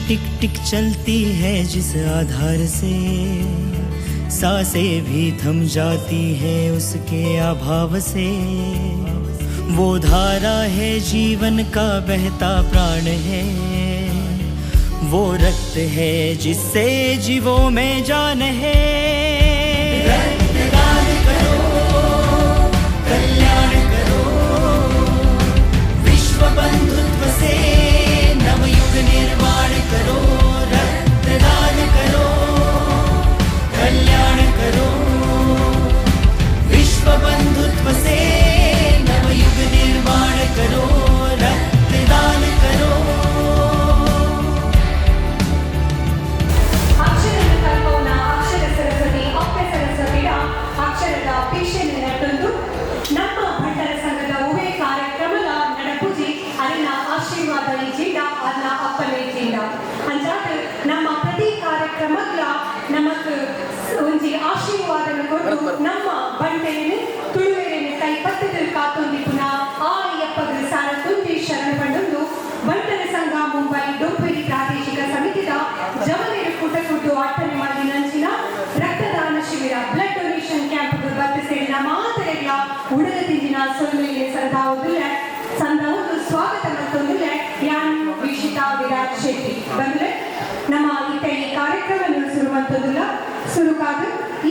टिक टिक चलती है जिस आधार से, सांसें भी थम जाती है उसके अभाव से। वो धारा है जीवन का बहता प्राण है, वो रक्त है जिससे जीवों में जान है। रक्तदान करो, कल्याण करो, विश्व बंधुत्व से नवयुग निर्माण करो। रक्तदान करो, कल्याण करो, विश्व बंधुत्व से नवयुग निर्माण करो। रक्तदान करो। ನಮ್ಮ ಪ್ರತಿ ಕಾರ್ಯಕ್ರಮಗಳ ನಮಕ್ ಒಂಜಿ ಆಶೀರ್ವಾದನ ಕೊಟ್ಟು ನಮ್ಮ ಬಂಟೆಯನ್ನು ತುಳುವೆರೆಯನ್ನು ಕೈ ಪತ್ತದ ಕಾತೊಂದಿಪುನ ಆ ಅಯ್ಯಪ್ಪಗಳ ಸಾರ ತುಂಬಿ ಶರಣ ಪಂಡೊಂದು ಬಂಟರ ಸಂಘ ಮುಂಬೈ ಡೊಂಪೇರಿ ಪ್ರಾದೇಶಿಕ ಸಮಿತಿದ ಜವನೇರು ಕುಟಕುಟ್ಟು 8ನೇ ಮಾದಿ ನಂಚಿನ ರಕ್ತದಾನ ಶಿಬಿರ ಬ್ಲಡ್ ಡೊನೇಷನ್ ಕ್ಯಾಂಪ್ಗೆ ಬತ್ತು ಸೇರಿನ ಮಾತರೆಗಳ ಉಡಲ ತಿಂಜಿನ ಸೊಲ್ಮೆಗೆ ಸರದಾವುದಿಲ್ಲ ಸಂದವನ್ನು ಸ್ವಾಗತ ಮತ್ತೊಂದಿಲ್ಲ ಯಾನ್ ವೀಕ್ಷಿತಾ ವಿರಾಟ್ ಶೆಟ್ಟಿ ಬಂದ್ರೆ ನಮ್ಮ ಈ ಕಾರ್ಯಕ್ರಮ ಶುರುವಾದ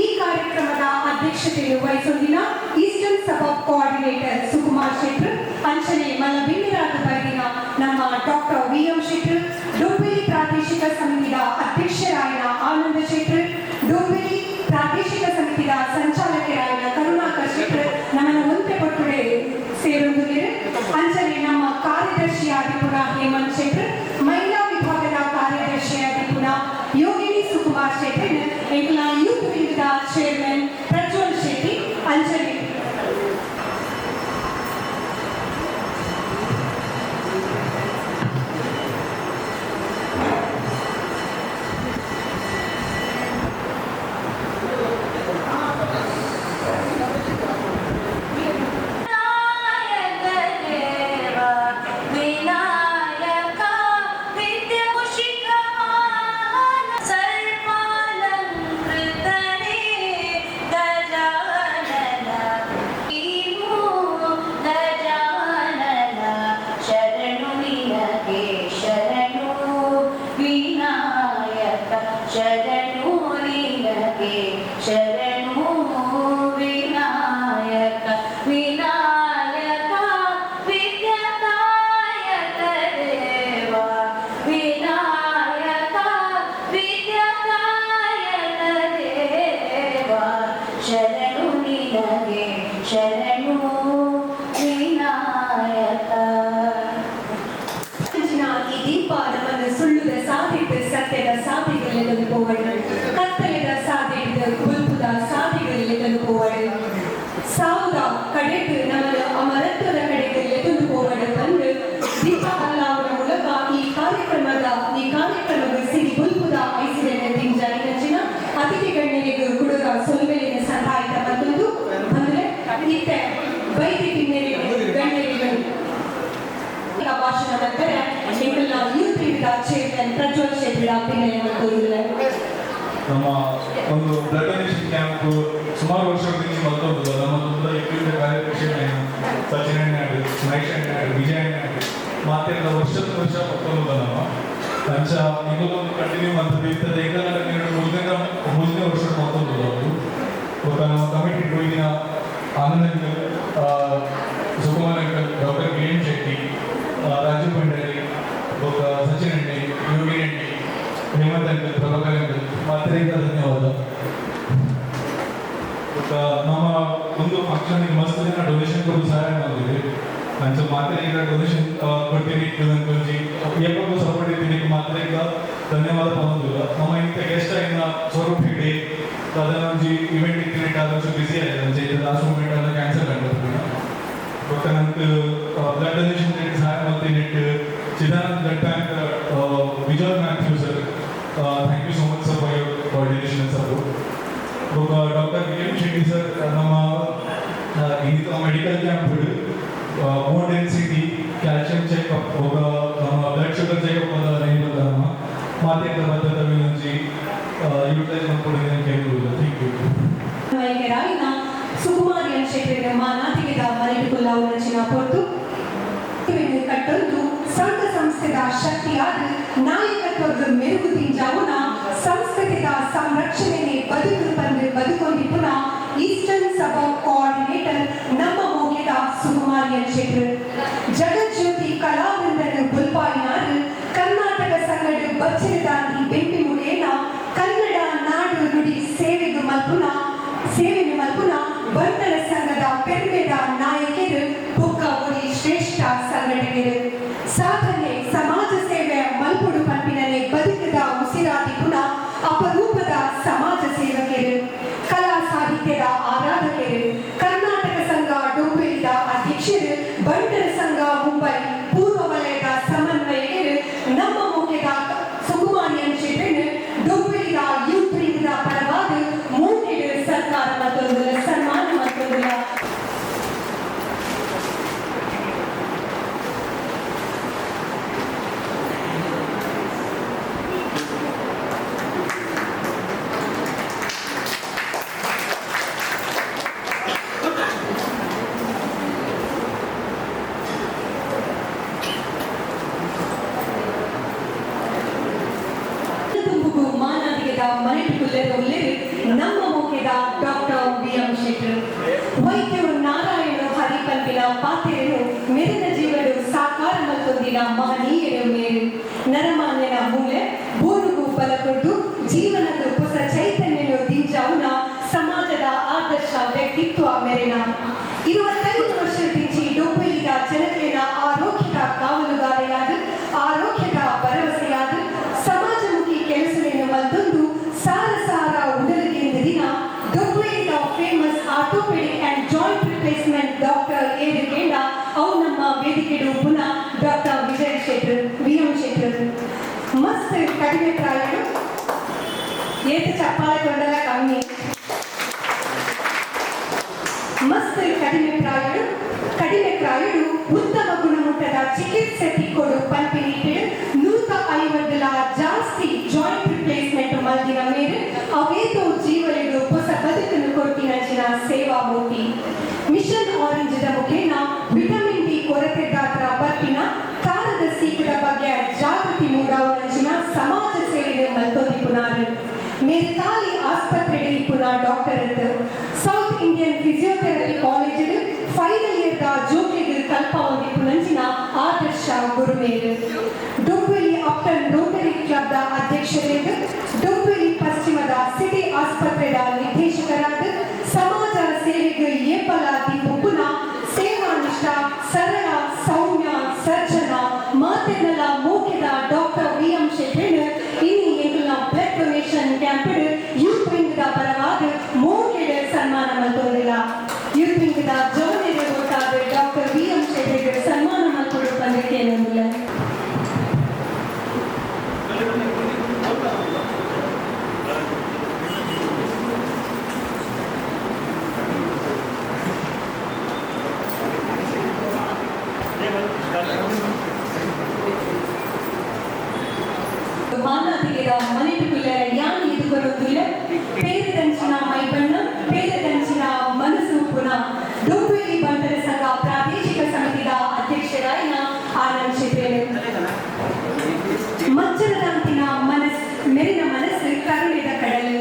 ಈ ಕಾರ್ಯಕ್ರಮದ ಅಧ್ಯಕ್ಷತೆಯನ್ನು ವಹಿಸೋದಿನ ಈಸ್ಟರ್ನ್ ಸಬ್ ಕೋಆರ್ಡಿನೇಟರ್ ಸುಕುಮಾರ್ ಶೆಟ್ರು, ಅಂಚನೆ ಮಲಬಿಂದಿರಾದ ಬರೆದಿನ ನಮ್ಮ ಡಾಕ್ಟರ್ ವಿ.ಎಂ. ಶೆಟ್ರು, ಡೋಂಬೇರಿ ಪ್ರಾದೇಶಿಕ ಸಮಿತಿಯ ಅಧ್ಯಕ್ಷರಾಯನ ಆನಂದ ಶೆಟ್ರು, ಡೋಂಬೇರಿ ಪ್ರಾದೇಶಿಕ ಸಮಿತಿಯ ಸಂಚಾಲಕರಾಯನ ಕರುಣಾಕರ್ ಶೆಟ್ರು ನಮ್ಮನ್ನು ಒಂದೇ ಪಟ್ಟುಡೆ ಸೇರುವುದಿಲ್ಲ. ಅಂಚನೆ ನಮ್ಮ ಕಾರ್ಯದರ್ಶಿಯಾದ ಪುನಃ ಹೇಮಂತ್ ಶೆಟ್ರು, ಮಹಿಳಾ ವಿಭಾಗದ ಕಾರ್ಯದರ್ಶಿಯಾದ ಪುನಃ ಯೋಗಿನಿ ಸುಕುಮಾರ್ ಶೆಟ್ಟಿ, ಎಂಕ್ಲ ಯೂತ್ ವಿಂಗದ ಚೇರ್ಮನ್ ಪ್ರಜ್ವಲ್ ಶೆಟ್ಟಿ, ಅಂಚನೆ ನಮ್ಮ ಒಂದು ಬ್ಲಡ್ ಡೊನೇಷನ್ ಕ್ಯಾಂಪ್ ಸುಮಾರು ವರ್ಷಗಳಿಂದ ಮತ್ತೊಂದು ನಮ್ಮ ತುಂಬ ಇಬ್ಬರಿಂದ ಕಾರ್ಯದರ್ಶಿಗಳೇನು ಸಚಿನ್ ಅಣ್ಣಾಡು, ಮಹೇಶ್ ಅಣ್ಣಾಡು, ವಿಜಯ್ ಅಣ್ಣಾಡು ಮತ್ತೆ ವರ್ಷದ ವರ್ಷ ಮತ್ತೊಂದು ನಮ್ಮ ಅಂಚ ಇನ್ನೊಂದು ಕಂಟಿನ್ಯೂ ಮಾಡ್ತದೆ ಇರ್ತದೆ. ಈಗ ಮೂರನೇ ವರ್ಷ ಮತ್ತೊಂದು ಅವರು ఒక ನಮ್ಮ ಕಮಿಟಿ ಹೋಗಿನ Anand uncle, Sukumar uncle, doctor V M. Shetty, Raju Bhandari, ఒక ಸಚಿನ್ ಅಣ್ಣೆ, ಯೋಗಿ ಅಣ್ಣೆ, ಹೇಮಂತ್ ಅಂಕಲ್, ಪ್ರಭಾಕರ್ ಅಂಕಲ್ ಮಾತ್ರೆಯಿಂದ ಧನ್ಯವಾದ. ನಮ್ಮ ಒಂದು ಫಂಕ್ಷನ್ ಮಸ್ತ್ ದಿನ ಡೊನೇಷನ್ ಕೊಡು ಸಹಾಯ ಮಾಡಿದ್ವಿ. ಅಂಚ ಮಾತ್ರೆಯಿಂದ ಡೊನೇಷನ್ ಕೊಡ್ತೀನಿ ಅಂಕಲ್ಜಿ ಯಾವಾಗ ಸಪೋರ್ಟ್ ಇದ್ದೀನಿ ಮಾತ್ರೆಯಿಂದ ಧನ್ಯವಾದ ಪಂದಿಲ್ಲ. ನಮ್ಮ ಇಂಥ ಗೆಸ್ಟ್ ಆಗಿನ ಸ್ವರೂಪ್ ಹೆಗ್ಡೆ ಅದನ್ನೊಂದು ಇವೆಂಟ್ ಇಕ್ಕಿನೆಟ್ ಆದಷ್ಟು ಬಿಸಿ ಆಗಿದೆ. ಲಾಸ್ಟ್ ಮೂಮೆಂಟ್ ಅನ್ನ ಕ್ಯಾನ್ಸಲ್ ಆಗಿರ್ತೀನಿ. ಬಟ್ ನಂಗೆ ಬ್ಲಡ್ ಡೊನೇಷನ್ ಸಹಾಯ ಮಾಡ್ತೀನಿ. Chidanand blood bank Vijay Mathew sir, thank you so much sir for your coordination and support. Doctor V M. Shetty sir ನಮ್ಮ ಇಂಥ medical camp more density calcium checkup, ನಮ್ಮ ಬ್ಲಡ್ ಶುಗರ್ ಚೆಕಪ್ ಅಂತ ನಮ್ಮ ಮಾತೆಯಿಂದ ಬದ್ಧತೆ నుంచి యూటిలైజ్ ಮಾಡ್ಕೊಂಡಿದ್ದೇನೆ ಕೇಳಿದ್ರು. Thank you. ವೈದ್ಯರಾಯಿನ ಸುಕುಮಾರಿ ಅಂಶೇಕರ ಮಾನಾತಿಗೆದ ಮನೆಟುಕುಲ್ಲ ಉನ್ನಚಿನ ಪೊರ್ತು ಕಟ್ಟೊಂದು ಸಂಘ ಸಂಸ್ಥೆದ ಶಕ್ತಿಯಾದ ನಾಯಕತ್ವದ ಮೆರುಗು ತಿಂಜಾವುನ ಸಂಸ್ಕೃತಿದ ಸಂರಕ್ಷಣೆಗೆ ಬದುಕೊಂಡಿಪುನ ಈಸ್ಟರ್ನ್ ಸಭಾ ಕೋಆರ್ಡಿನೇಟರ್ ನಮ್ಮ ಮೌಲ್ಯದ ಸುಕುಮಾರಿ ಅಂಶೇಕರ್ ಜಗಜ್ಯೋತಿ ಕಲಾವೃಂದನ ಬುಲ್ಪಾಯಿನಾರು ಕರ್ನಾಟಕ ಸಂಘದ ಬಚ್ಚರದಾಗಿ ಬೆಂಪಿ ಮುಡಿಯೇನ ಕನ್ನಡ ನಾಡು ನುಡಿ ಸೇವೆಗೆ ಮಲ್ಪುನ ಬಂಟರ ಸಂಘದ ಪೆರ್ಮೆದ ನಾಯಕರು ಬುಕ್ಕ ಉಡಿ ಶ್ರೇಷ್ಠ ಸಂಘಟಕರು ಸಾಧನೆ ಸಮಾಜ ಸೇವೆ ಮಲ್ಪುಡು ಪಂಪಿನಲ್ಲಿ ಬದುಕದ ಉಸಿರಾದಿಪುನ ಅಪರೂಪದ ಸಮಾಜ ಸೇವಕರು ಕಲಾ ಸಾಹಿತ್ಯದ ಆರಾಧಕರು ಕರ್ನಾಟಕ ಸಂಘ ಡೋಂಬೆಲಿದ ಅಧ್ಯಕ್ಷರು ಬಂಟರ ಸಂಘ ಮುಂಬೈ ಪೂರ್ವ ವಲಯದ ಸಮನ್ವಯಕರು ನಮ್ಮ ಮುಖ್ಯದ ಸುಕುಮಾರಿ ಅಂಶೇಕರ್ ಡೋಂಬೆಲಿದ ಯೂತ್ ವಿಂಗ್ದ ಪರವಾದ ಮೂರು ಸರ್ಕಾರ ಮತ್ತೊಂದು ಸನ್ಮಾನ ಮತ್ತೊಂದು ನಮ್ಮ ಮುಖ್ಯದ ಡಾಕ್ಟರ್ ವಿ.ಎಂ. ಶೆಟ್ಟರ್ ವೈದ್ಯರು ನಾರಾಯಣ ಹರಿಪಂಪಿನ ಪಾತ್ರೆಯನ್ನು ಮೆರೆದ ಜೀವನು ಸಾಕಾರ ಮತ್ತೊಂದಿನ ಮಹನೀಯರ ಮೇರು ನರಮಾನ್ಯನ ಮೂಲೆ ಬೋರುಗು ಬಲ ಕೊಟ್ಟು ಜೀವನದ ಹೊಸ ಚೈತನ್ಯನು ದಿಂಜಾವುನ ಸಮಾಜದ ಆದರ್ಶ ವ್ಯಕ್ತಿತ್ವ ಮೆರೆನ 25 ವರ್ಷದಿಂಚಿ ಡೊಂಬೆಲಿದ ಜನತೆಯ ಆರೋಗ್ಯದ ಕಾವಲುಗಾರೆಯಾದ ಆರೋಗ್ಯದ ಭರವಸೆಯಾದ ಸಮಾಜಮುಖಿ ಕೆಲಸವನ್ನು ಮತ್ತೊಂದು ಸಾರ ಉಡಲಿಗೆ ದಿನ ಡೊಂಬೆಲಿದ famous orthopaedic and joint replacement doctor ಏರಿಕೆಂಡ ಅವು ನಮ್ಮ ವೇದಿಕೆಡು ಪುನಃ ಡಾಕ್ಟರ್ ವಿ.ಎಂ. ಶೆಟ್ಟರ್ ಮಸ್ತ್ ಕಡಿಮೆ ಪ್ರಾಯಗಳು ಏತ ಚಪ್ಪಾಳೆ ಕೊಂಡಲ ಕಮ್ಮಿ ಮಸ್ತ್ ಕಡಿಮೆ ಪ್ರಾಯಗಳು ಉತ್ತಮ ಗುಣಮಟ್ಟದ ಚಿಕಿತ್ಸೆ ತಿಕ್ಕೊಡು ಪಂಪಿನಿಟ್ಟು 150 ಜಾಸ್ತಿ ಜಾಯಿಂಟ್ ರಿಪ್ಲೇಸ್ಮೆಂಟ್ ಮಲ್ದಿನ ಮೇಲೆ ಅವೇತೋ ಜೀವನಿಗೂ ಹೊಸ ಬದುಕನ್ನು ಕೊಟ್ಟಿನ ಸೇವಾ ಮೂರ್ತಿ ಮಿಷನ್ ಆರೆಂಜ್ ಮುಖೇನ ವಿಟಮಿನ್ ಡಿ ಕೊರತೆ ಗಾತ್ರ ಬರ್ತಿನ ಕಾರದ ಸೀಕದ ಬಗ್ಗೆ ಜಾಗೃತಿ ಮೂಡಾವಣಚಿನ ಸಮಾಜ ಸೇವೆ ಮಲ್ತೊಂದಿಪುನಾರು ಮೇರೆ ತಾಯಿ ಆಸ್ಪತ್ರೆಗೆ ಪುನಃ doctor South Indian physiotherapy college final year ಜೋಗಿಗೆ ಕಲ್ಪ ಹೊಂದಿಪುನಂಚಿನ ಆದರ್ಶ ಗುರುಮೇರು ಡೊಂಬೆಲಿ ಅಪ್ಟನ್ ರೋಟರಿ ಕ್ಲಬ್ ಅಧ್ಯಕ್ಷರಾದ ಡೊಂಬೆಲಿ ಪಶ್ಚಿಮದ ಸಿಟಿ ಆಸ್ಪತ್ರೆಯ ನಿರ್ದೇಶಕರಾದ ಸಮಾಜ ಸೇವೆಗೆ ಏಪಲ ದೀಪುನ ಸೇವಾನಿಷ್ಠ ಸರಳ ಸೌಮ್ಯ ಸರ್ಜನ ಮಾತೆನಲ್ಲ ಮೋಖ್ಯದ ಡಾಕ್ಟರ್ ವಿ.ಎಂ. ಶೆಟ್ಟರ್ ಇನ್ನು ಎಂಕಲ್ನ ಬ್ಲಡ್ ಡೊನೇಷನ್ ಕ್ಯಾಂಪ್ ಯೂತ್ ವಿಂಗ್ದ ಪರವಾದ ಮೋಖ್ಯದ ಸನ್ಮಾನ ಮತ್ತೊಂದಿಲ್ಲ ಯೂತ್ ವಿಂಗ್ದ ಜವನಿಗೆ ಗೊತ್ತಾದ ಡಾಕ್ಟರ್ ವಿ.ಎಂ. ಶೆಟ್ಟರ್ ಸನ್ಮಾನ ಮತ್ತೊಂದು ಪಂದ್ಯಕ್ಕೆ ಏನಿಲ್ಲ ಮಾನವತೆಯ ಮನೆಟುಕುಲ್ಲ ಯಾನ್ ಎದುಕೊರೋದಿಲ್ಲ ಪೇರದಂಚಿನ ಮೈಬಣ್ಣ ಪೇರದಂಚಿನ ಮನಸ್ಸು ಪುನಃ ಡೊಂಬೆಲಿ ಬಂಟರ ಸಂಘ ಪ್ರಾದೇಶಿಕ ಸಮಿತಿಯ ಅಧ್ಯಕ್ಷರಾಯಿನ ಆನಂದ್ ಶೆಟ್ಟರ್ ಮಜ್ಜರದಂತಿನ ಮೆರಿನ ಮನಸ್ಸು ಕರುಣೆದ ಕಡಲು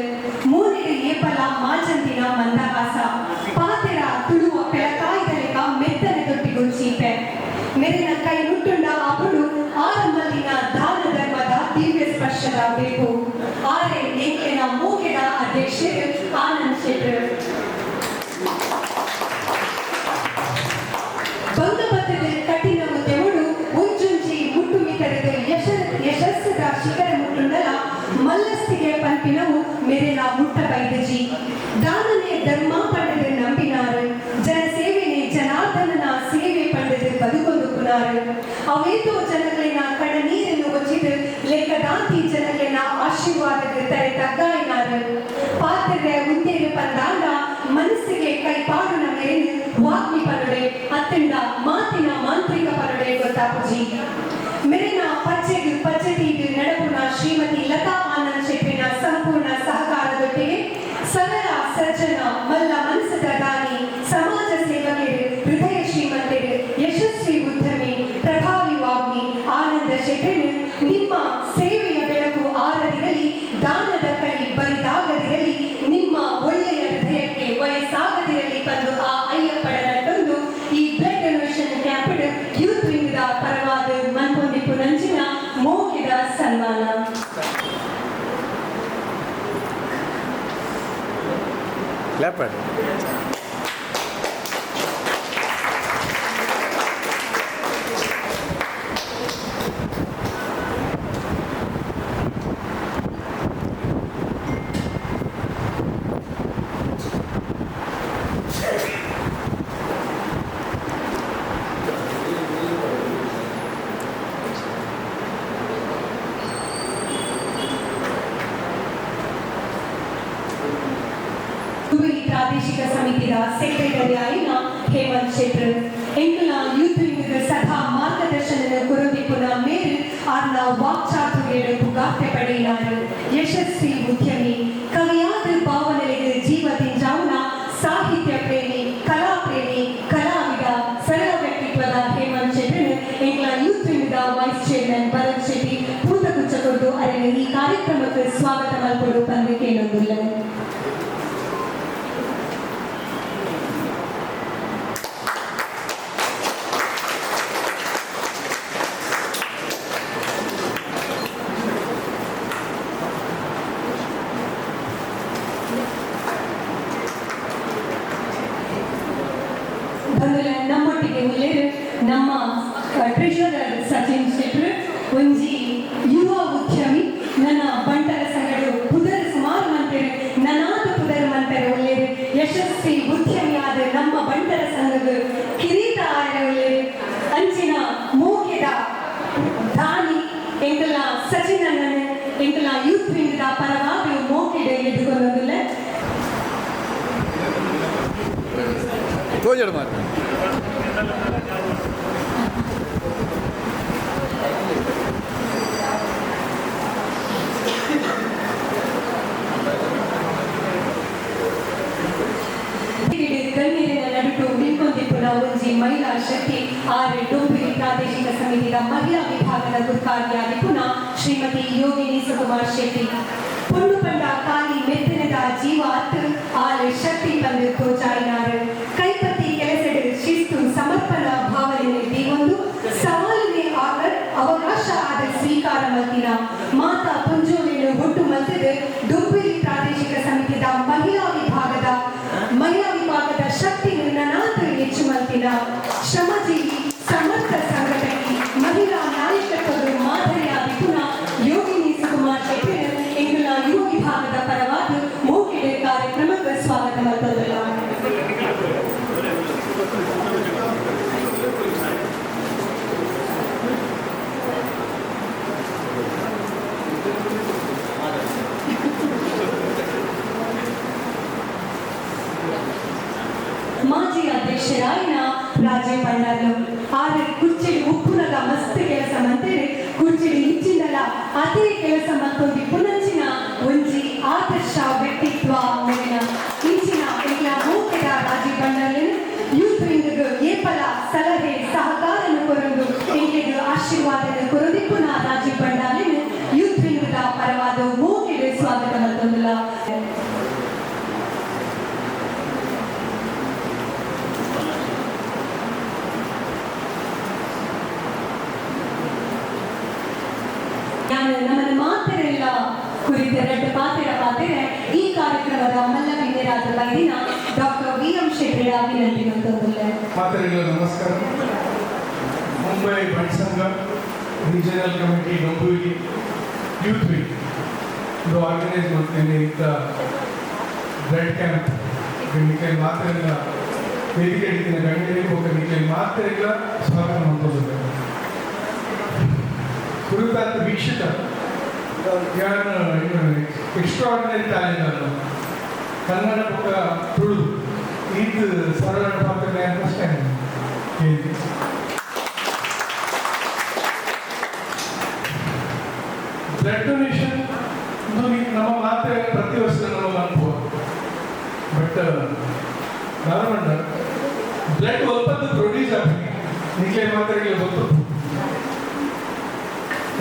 ಮೂನೆಗೆ ಏಪಲ ಮಾಜಂತಿನ ಮಂದಹಾಸ ಪಾತೆರ ತುಳುವ ಬೆಳಕಾಯ್ದಲೆಗ ಮೆತ್ತನೆ ದೊಡ್ಡಿಗೂ ಚೀಪೆ ಮೆರಿನ ಕೈ ಮುಟ್ಟುಂಡ ಅವಳು ಆರಂಭಲಿನ ದಾನ ಧರ್ಮದ ದಿವ್ಯ ಸ್ಪರ್ಶದ ಬೇಕು ಆದರೆ ನೇಕಿನ ಮೂಕೆದ ಅಧ್ಯಕ್ಷರು ಆನಂದ್ ಶೆಟ್ಟರ್ ಬಂಗಬದ್ಧದ ಕಠಿಣ ಮುದ್ದೆಗಳು ಮುಂಜುಂಜಿ ಮುಟ್ಟು ಮಿತರದ ಯಶಸ್ಸದ ಶಿಖರ ಮುಟ್ಟುಂಡಲ ಮಲ್ಲಸ್ತಿಗೆ ಪಂಪಿನವು ಮೆರೆನ ಮುಟ್ಟ ಬೈದಜಿ ದಾನನೇ ಧರ್ಮ ಪಂಡದ ನಂಬಿನಾರು ಜನಸೇವೆನೆ ಜನಾರ್ದನನ ಸೇವೆ ಪಂಡದ ಬದುಕೊಂದು ಪುನಾರು ಅವೇತೋ ಜನಗಳಿನ ಕಡ ನೀರನ್ನು ಒಚ್ಚಿದ ಲೆಕ್ಕದಾಂತಿ ಜನಗಳಿನ ಆಶೀರ್ವಾದದ ತರೆ ತಗ್ಗಾಯಿನಾರು ಪಾತ್ರದ ಉಂದೇರು ಪಂದಾಂಡ ಮನಸ್ಸಿಗೆ ಕೈಪಾಡುನ ಮೇರೆನು ವಾಗ್ಮಿ ಪರಡೆ ಅತ್ತಂಡ ಮಾತಿನ ಮಾಂತ್ರಿಕ ಪರಡೆ ಗೊತ್ತಾಪುಜಿ ಮೆರೆನ ಪಚ್ಚೆಗೆ ಪಚ್ಚತೀದು ನಡಪುನ ಶ್ರೀಮತಿ ಕ್ಲಾಪ್ ಮಾಡಿ. ಪ್ರಾದೇಶಿಕ ಸಮಿತಿಯ ಸೆಕ್ರೆಟರಿ ಆಯಿನ ಹೇಮಂತ್ ಶೆಟ್ರು ಎಂಕುಲ ಯೂತ್ ವಿಂಗ್ ಸದಾ ಮಾರ್ಗದರ್ಶನ ಕುರುದಿಪುನ ಮೇರು ಆರ್ನ ವಾಕ್ಚಾತುರ್ಯದ ಪುಗಾರ್ತೆ ಪಡೆಯಿನಾರು ಯಶಸ್ವಿ ಉದ್ಯಮಿ ಕವಿಯಾದ ಭಾವನೆಗೆ ಜೀವದಿಂಜಾವುನ ಸಾಹಿತ್ಯ ಪ್ರೇಮಿ ಕಲಾ ಪ್ರೇಮಿ ಕಲಾವಿದ ಸರಳ ವ್ಯಕ್ತಿತ್ವದ ಹೇಮಂತ್ ಶೆಟ್ರು ಎಂಕುಲ youth wing vice chairman Bharat Shetty ಪೂತಕುಚ್ಚ ಕೊಟ್ಟು ಅರನ್ನು ಈ ಕಾರ್ಯಕ್ರಮಕ್ಕೆ ಸ್ವಾಗತ ಮಲ್ಪಡು ಪಂದ್ಯಕ್ಕೆ ನೊಂದಿಲ್ಲ. ನಮ್ಮೊಟ್ಟಿಗೆ ಉಳ್ಳೇರು ನಮ್ಮ ಟ್ರೆಷರರ್ ಸಚಿನ್ ಶೆಟ್ರು ಒಂಜಿ ಯುವ ಉದ್ಯಮಿ ನನ್ನ ಬಂಟರ ಸಂಗಡು ಪುದರ್ ಸುಮಾರು ಮಂತರು ನನಾದ ಪುದರ್ ಮಂತರು ಉಳ್ಳೇರು ಯಶಸ್ವಿ ಉದ್ಯಮಿಯಾದ ನಮ್ಮ ಬಂಟರ ಸಂಘದ ಕಿರೀಟ ಆಯ ಉಳ್ಳೇರು ಅಂಚಿನ ಮೂಗ್ಯದ ದಾನಿ ಎಂಕಲ ಸಚಿನ್ ಅಣ್ಣನ ಎಂಕಲ ಯೂತ್ ವಿಂಗ್ದ ಪರವಾಗಿ ಮೋಕೆಡೆ ಎದುಕೊಳ್ಳೋದಿಲ್ಲ. ತೋಜಡು ಮಾತು ಗಣ್ಯರಿನ ನಡುಟು ನಿಂತೊಂದಿಪ್ಪುನ ಒಂಜಿ ಮಹಿಳಾ ಶಕ್ತಿ ಆರು ಡೊಂಬಿರಿ ಪ್ರಾದೇಶಿಕ ಸಮಿತಿಯ ಮಹಿಳಾ ವಿಭಾಗದ ಗುರುಕಾರಿಯಾಗಿಪ್ಪುನ ಶ್ರೀಮತಿ ಯೋಗಿನಿ ಸುಕುಮಾರ್ ಶೆಟ್ಟಿ ಪೊಂಡು ಪಂಡ ಕಾಲಿ ಮೆತ್ತನದ ಜೀವ ಅತ್ತು ಆರು ಶಕ್ತಿ ತಂದು ತೋಚಾಯಿನಾರು ಕೈಪತ್ತಿ ಕೆಲಸದ ಶಿಸ್ತು ಸಮರ್ಪಣಾ ಭಾವನೆ ದೀವೊಂದು ಸವಾಲಿಗೆ ಅವಕಾಶ ಆದ ಸ್ವೀಕಾರ ಮತ್ತಿನ ಮಾತಾ ಪುಂಜೋಲಿನ ಒಟ್ಟು ಮಧ್ಯದ ಡೊಂಬಿರಿ ಪ್ರಾದೇಶಿಕ ಸಮಿತಿಯ ಮಹಿಳಾ ವಿಭಾಗದ ಶಕ್ತಿ ನನಾತ ಹೆಚ್ಚು ಮತ್ತಿನ ಶ್ರಮಜೀವಿ ಸಮರ್ಥ ಸಂಘಟಕಿ ಮಹಿಳಾ ನಾಯಕತ್ವದ ಮಾದರಿಯ ವಿಪುನ ಯೋಗಿನಿ ಸುಕುಮಾರ್ ಶೆಟ್ಟಿ ಎಂಗುಲ ಯುವ ವಿಭಾಗದ ಪರವಾಗಿ ಮೋಕೆಡೆ ಕಾರ್ಯಕ್ರಮಕ್ಕೆ ಸ್ವಾಗತ ಮಾಡುತ್ತಿಲ್ಲ. ಮಾಜಿ ಅಧ್ಯಕ್ಷರಾಯಿನ ರಾಜೀವ್ ಭಂಡಾರ್ಲು ಆದ್ರೆ ಕುರ್ಚಿಡಿ ಉಪ್ಪುನದ ಮಸ್ತ್ ಕೆಲಸ ಮಂತೇನೆ ಕುರ್ಚಿಡಿ ಇಚ್ಚಿಂದಲ ಅದೇ ಕೆಲಸ ಮತ್ತೊಂದು ಪುನಂಚಿನ ಒಂಜಿ ಆದರ್ಶ ವ್ಯಕ್ತಿತ್ವ ಮೇಲಿನ ಇಂಚಿನ ಎಲ್ಲ ಮೂಕೆದ ರಾಜೀವ್ ಭಂಡಾರ್ಲು ಯೂತ್ ವಿಂಗ್ ಏಪಲ ಸಲಹೆ ಸಹಕಾರ ಕೊರೊಂದು ಎಂಕೆಗೆ ಆಶೀರ್ವಾದ ಕೊರೊದಿಪ್ಪುನ ರಾಜೀವ್ ಭಂಡಾರ್ಲು ಯೂತ್ ವಿಂಗ್ ಪರವಾದ ಮೂಕೆಗೆ ಸ್ವಾಗತ ಮತ್ತೊಂದಿಲ್ಲ. ನಮ್ಮನ್ನು ಮಾತೆರೆಲ್ಲ ಕುರಿತ ಎರಡು ಪಾತೆರೆ ಈ ಕಾರ್ಯಕ್ರಮದ ಮಲ್ಲವಿನ್ಯರಾದ ವೈದಿನ ಡಾಕ್ಟರ್ ವಿ.ಎಂ. ಶೆಟ್ಟಿ ವಿನಂತಿ ಮಂತೊಂದುಲ್ಲೆ. ಮಾತೆರೆಗಳ ನಮಸ್ಕಾರ. ಮುಂಬೈ ಬಣ್ಸಂಗ regional committee Dombivli youth week ಇದು ಆರ್ಗನೈಸ್ ಮಾಡ್ತೇನೆ. ಇದ್ದ ಬ್ಲಡ್ ಕ್ಯಾಂಪ್ ನಿಮಗೆ ಮಾತೆರೆಗಳ ವೇದಿಕೆ ಇಡ್ತೀನಿ ಗಣ್ಯರಿಗೆ ಹೋಗಿ ನಿಮಗೆ ಮಾತೆರೆಗಳ ಸ್ವಾಗತ ಮಾಡ್ತೋದಿಲ್ಲ. ಕುರಿತಾದ ವೀಕ್ಷಕ ಯಾರು ಎಕ್ಸ್ಟ್ರಾರ್ಡಿನರಿ ಟ್ಯಾಲೆಂಟ್ ಕನ್ನಡ ಪಕ್ಕ ತುಳು ಇದು ಸರಳ ಪಾತ್ರ ಅಂಡರ್ಸ್ಟ್ಯಾಂಡ್ ಬ್ಲಡ್ ಡೊನೇಷನ್ ನಮ್ಮ ಮಾತೆ ಪ್ರತಿ ವರ್ಷ ನಮ್ಮ ಅನುಭವ. ಬಟ್ ಧಾರವಾಡ ಬ್ಲಡ್ ಒಪ್ಪತ್ತು ಪ್ರೊಡ್ಯೂಸ್ ಆಗ್ತೀನಿ ನಿಖಲೆ ಮಾತ್ರೆಗೆ ಗೊತ್ತು.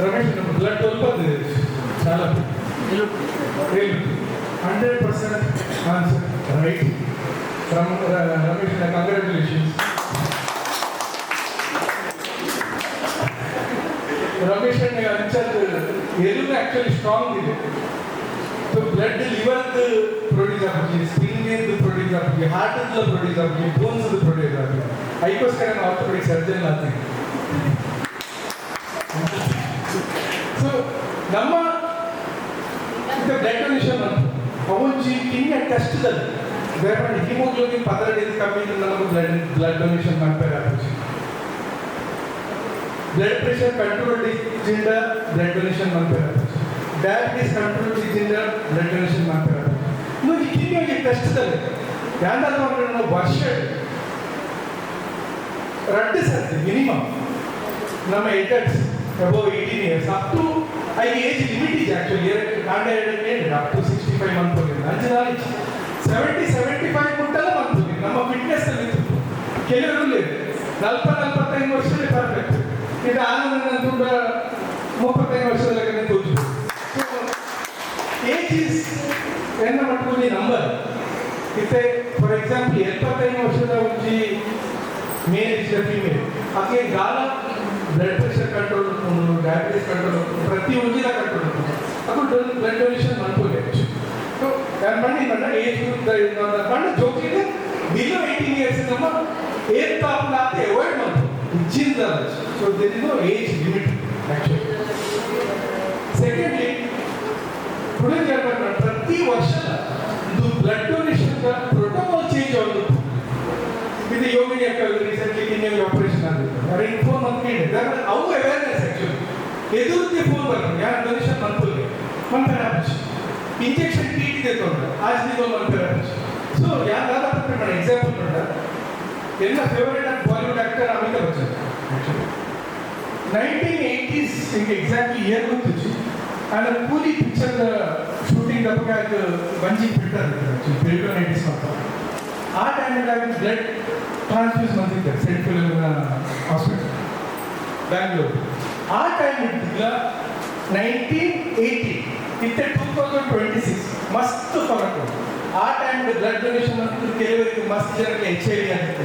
ರಮೇಶ್ ಬ್ಲಡ್ ಒಪ್ಪತ್ತು చాలా 100% answer right from Ramesh. Congratulations Ramesh ಅಣ್ಣ ಅಂಚದ್ದು ಎಲುಬು ಆಕ್ಚುಲಿ ಸ್ಟ್ರಾಂಗ್ ಇದೆ. ಸೊ ಬ್ಲಡ್ ಲಿವರ್ದು ಪ್ರೊಡ್ಯೂಸ್ ಆಗ್ತದೆ, ಸ್ಪ್ರಿಂಗ್ ಕಿಡ್ನಿದು ಪ್ರೊಡ್ಯೂಸ್ ಆಗ್ತೀವಿ, ಹಾರ್ಟಿಂದ ಪ್ರೊಡ್ಯೂಸ್ ಆಗ್ತೀವಿ, ಬೋನ್ಸ್ದು ಪ್ರೊಡ್ಯೂಸ್ ಆಗ್ತೀವಿ. ಅದಕ್ಕೋಸ್ಕರ ನಾವು ಆರ್ಥೋಪೆಡಿಕ್ ಸರ್ಜನ್ ಆಗ್ತೀವಿ. ಸೊ ನಮ್ಮ ಬ್ಲಡ್ ಡೊನೇಷನ್ ಅಂತ ಅವೊಂಜಿ ಕಿಡ್ನಿಯ ಟೆಸ್ಟ್ದಲ್ಲಿ ದಯಮಾಡಿ ಹಿಮೋಗ್ಲೋಬಿನ್ 12 ಕಮ್ಮಿ ಇದ್ರೆ ನಮಗೆ ಬ್ಲಡ್ ಡೊನೇಷನ್ ಮಾಡ್ತಾರೆ. ಬ್ಲಡ್ ಪ್ರೆಷರ್ ಕಂಟ್ರೋಲ್ ಇದ್ದಿಂದ ಬ್ಲಡ್ ಡೊನೇಷನ್ ಮಾಡ್ತಾರೆ. ಡಯಾಬಿಟಿಸ್ ಕಂಟ್ರೋಲ್ ಇದ್ದಿಂದ ಬ್ಲಡ್ ಡೊನೇಷನ್ ಮಾಡ್ತಾರೆ. ಇವಾಗ ಕಿಡ್ನಿಯ ಟೆಸ್ಟ್ದಲ್ಲಿ ಯಾವ್ದಾದ್ರು ನಾವು ವರ್ಷ 2 ಸರ್ತಿ ಮಿನಿಮಮ್ ನಮ್ಮ adults above 18 years up to age limit is actually up to 65 months ಅಂಜನಾಲಿ 70-75 ಮುಟ್ಟಲ್ಲ ಮಾಡ್ತೀವಿ. ನಮ್ಮ ಫಿಟ್ನೆಸ್ ಅಲ್ಲಿ ಕೆಲವರು 40-45 ವರ್ಷದಲ್ಲಿ ಪರ್ಫೆಕ್ಟ್. ಇದು ಆನಂದ ತುಂಬ 35 ವರ್ಷದಲ್ಲಿ ತೋಚು. ಏಜ್ ಇಸ್ ಎನ್ನ ಮಟ್ಟದಲ್ಲಿ ನಂಬರ್ ಇತ್ತೆ. ಫಾರ್ ಎಕ್ಸಾಂಪಲ್ 75 ವರ್ಷದ ಒಂಜಿ ಮೇಲ್ ಇಸ್ ಫೀಮೇಲ್ ಆಕೆ ಗಾಲ ಬ್ಲಡ್ ಪ್ರೆಷರ್ ಕಂಟ್ರೋಲ್ ಇಟ್ಕೊಂಡು ಡಯಾಬಿಟಿಸ್ ಕಂಟ್ರೋಲ್ ಪ್ರತಿ ಒಂದಿನ ಕಂಟ್ರೋಲ್ ಅದು ಬ್ಲಡ್ ಡೊನೇಷನ್ ಮಾಡ್ಬೋದು. ಸೊ ಬನ್ನಿ ಬಣ್ಣ ಏಜ್ ಬಣ್ಣ ಜೋಕಿಗೆ ಬಿಲೋ 18 years ನಮ್ಮ ಏಜ್ ಟಾಪ್ ನಾತೆ ಅವಾಯ್ಡ್ ಮಾಡ್ಬೋದು ಇಚ್ಚಿಂದ. So there is no age limit actually. Secondly today ಪ್ರತಿ ವರ್ಷದ ಇದು ಬ್ಲಡ್ ಡೊನೇಷನ್ ಪ್ರೋಟೋಕಾಲ್ ಚೇಂಜ್ ಆಗುತ್ತೆ. ಇದು ಯೋಗಿನಿ ಅಕ್ಕ ರೀಸೆಂಟ್ಲಿ ಕಿಡ್ನಿ ಆಪರೇಷನ್ ಆಗಿತ್ತು. ಅವ್ರಿಗೆ ಫೋನ್ ಮಾಡ್ಕೊಂಡಿದ್ದೆ ಅವು ಅವೇರ್ನೆಸ್ ಆಕ್ಚುಲಿ ಎದುರುತ್ತೆ ಫೋನ್ ಬರ್ತದೆ ಯಾರು ಡೊನೇಷನ್ ಮಾಡ್ತಾರೆ ಇಂಜೆಕ್ಷನ್ ಟ್ರೀಟ್ ಇದೆ ತೊಂದರೆ ಆಜ್ನಿಗೋ ಮಾಡ್ತಾರೆ. ಸೊ ಯಾವ್ದಾದ್ರು ಎಕ್ಸಾಂಪಲ್ ನೋಡ ಎಲ್ಲ favourite Bollywood actor Amitabh Bachchan 1980s exactly year ಗೊತ್ತು. ಆದ್ರೆ ಕೂಲಿ ಪಿಕ್ಚರ್ ಶೂಟಿಂಗ್ ಬಗ್ಗೆ ಬಂಜಿ ಫಿಲ್ಟರ್ ಪೆರಿಟೋನೈಟಿಸ್ ಅಂತ ಆ ಟೈಮಲ್ಲಿ ಬ್ಲಡ್ ಟ್ರಾನ್ಸ್ಫ್ಯೂಸ್ ಬಂದಿದ್ದಾರೆ ಸೆಂಟ್ ಫಿಲಮಿನ ಹಾಸ್ಪಿಟಲ್ ಬ್ಯಾಂಗ್ಳೂರು. ಆ ಟೈಮ್ ಇದ್ದಿಲ್ಲ 1980 ಇತ್ತೆ 2026 ಮಸ್ತ್ ಫರಕ್. ಆ ಟೈಮ್ ಬ್ಲಡ್ ಡೊನೇಷನ್ ಅಂತ ಕೆಲವರಿಗೆ ಮಸ್ತ್ ಜನಕ್ಕೆ HIV ಆಗಿತ್ತು,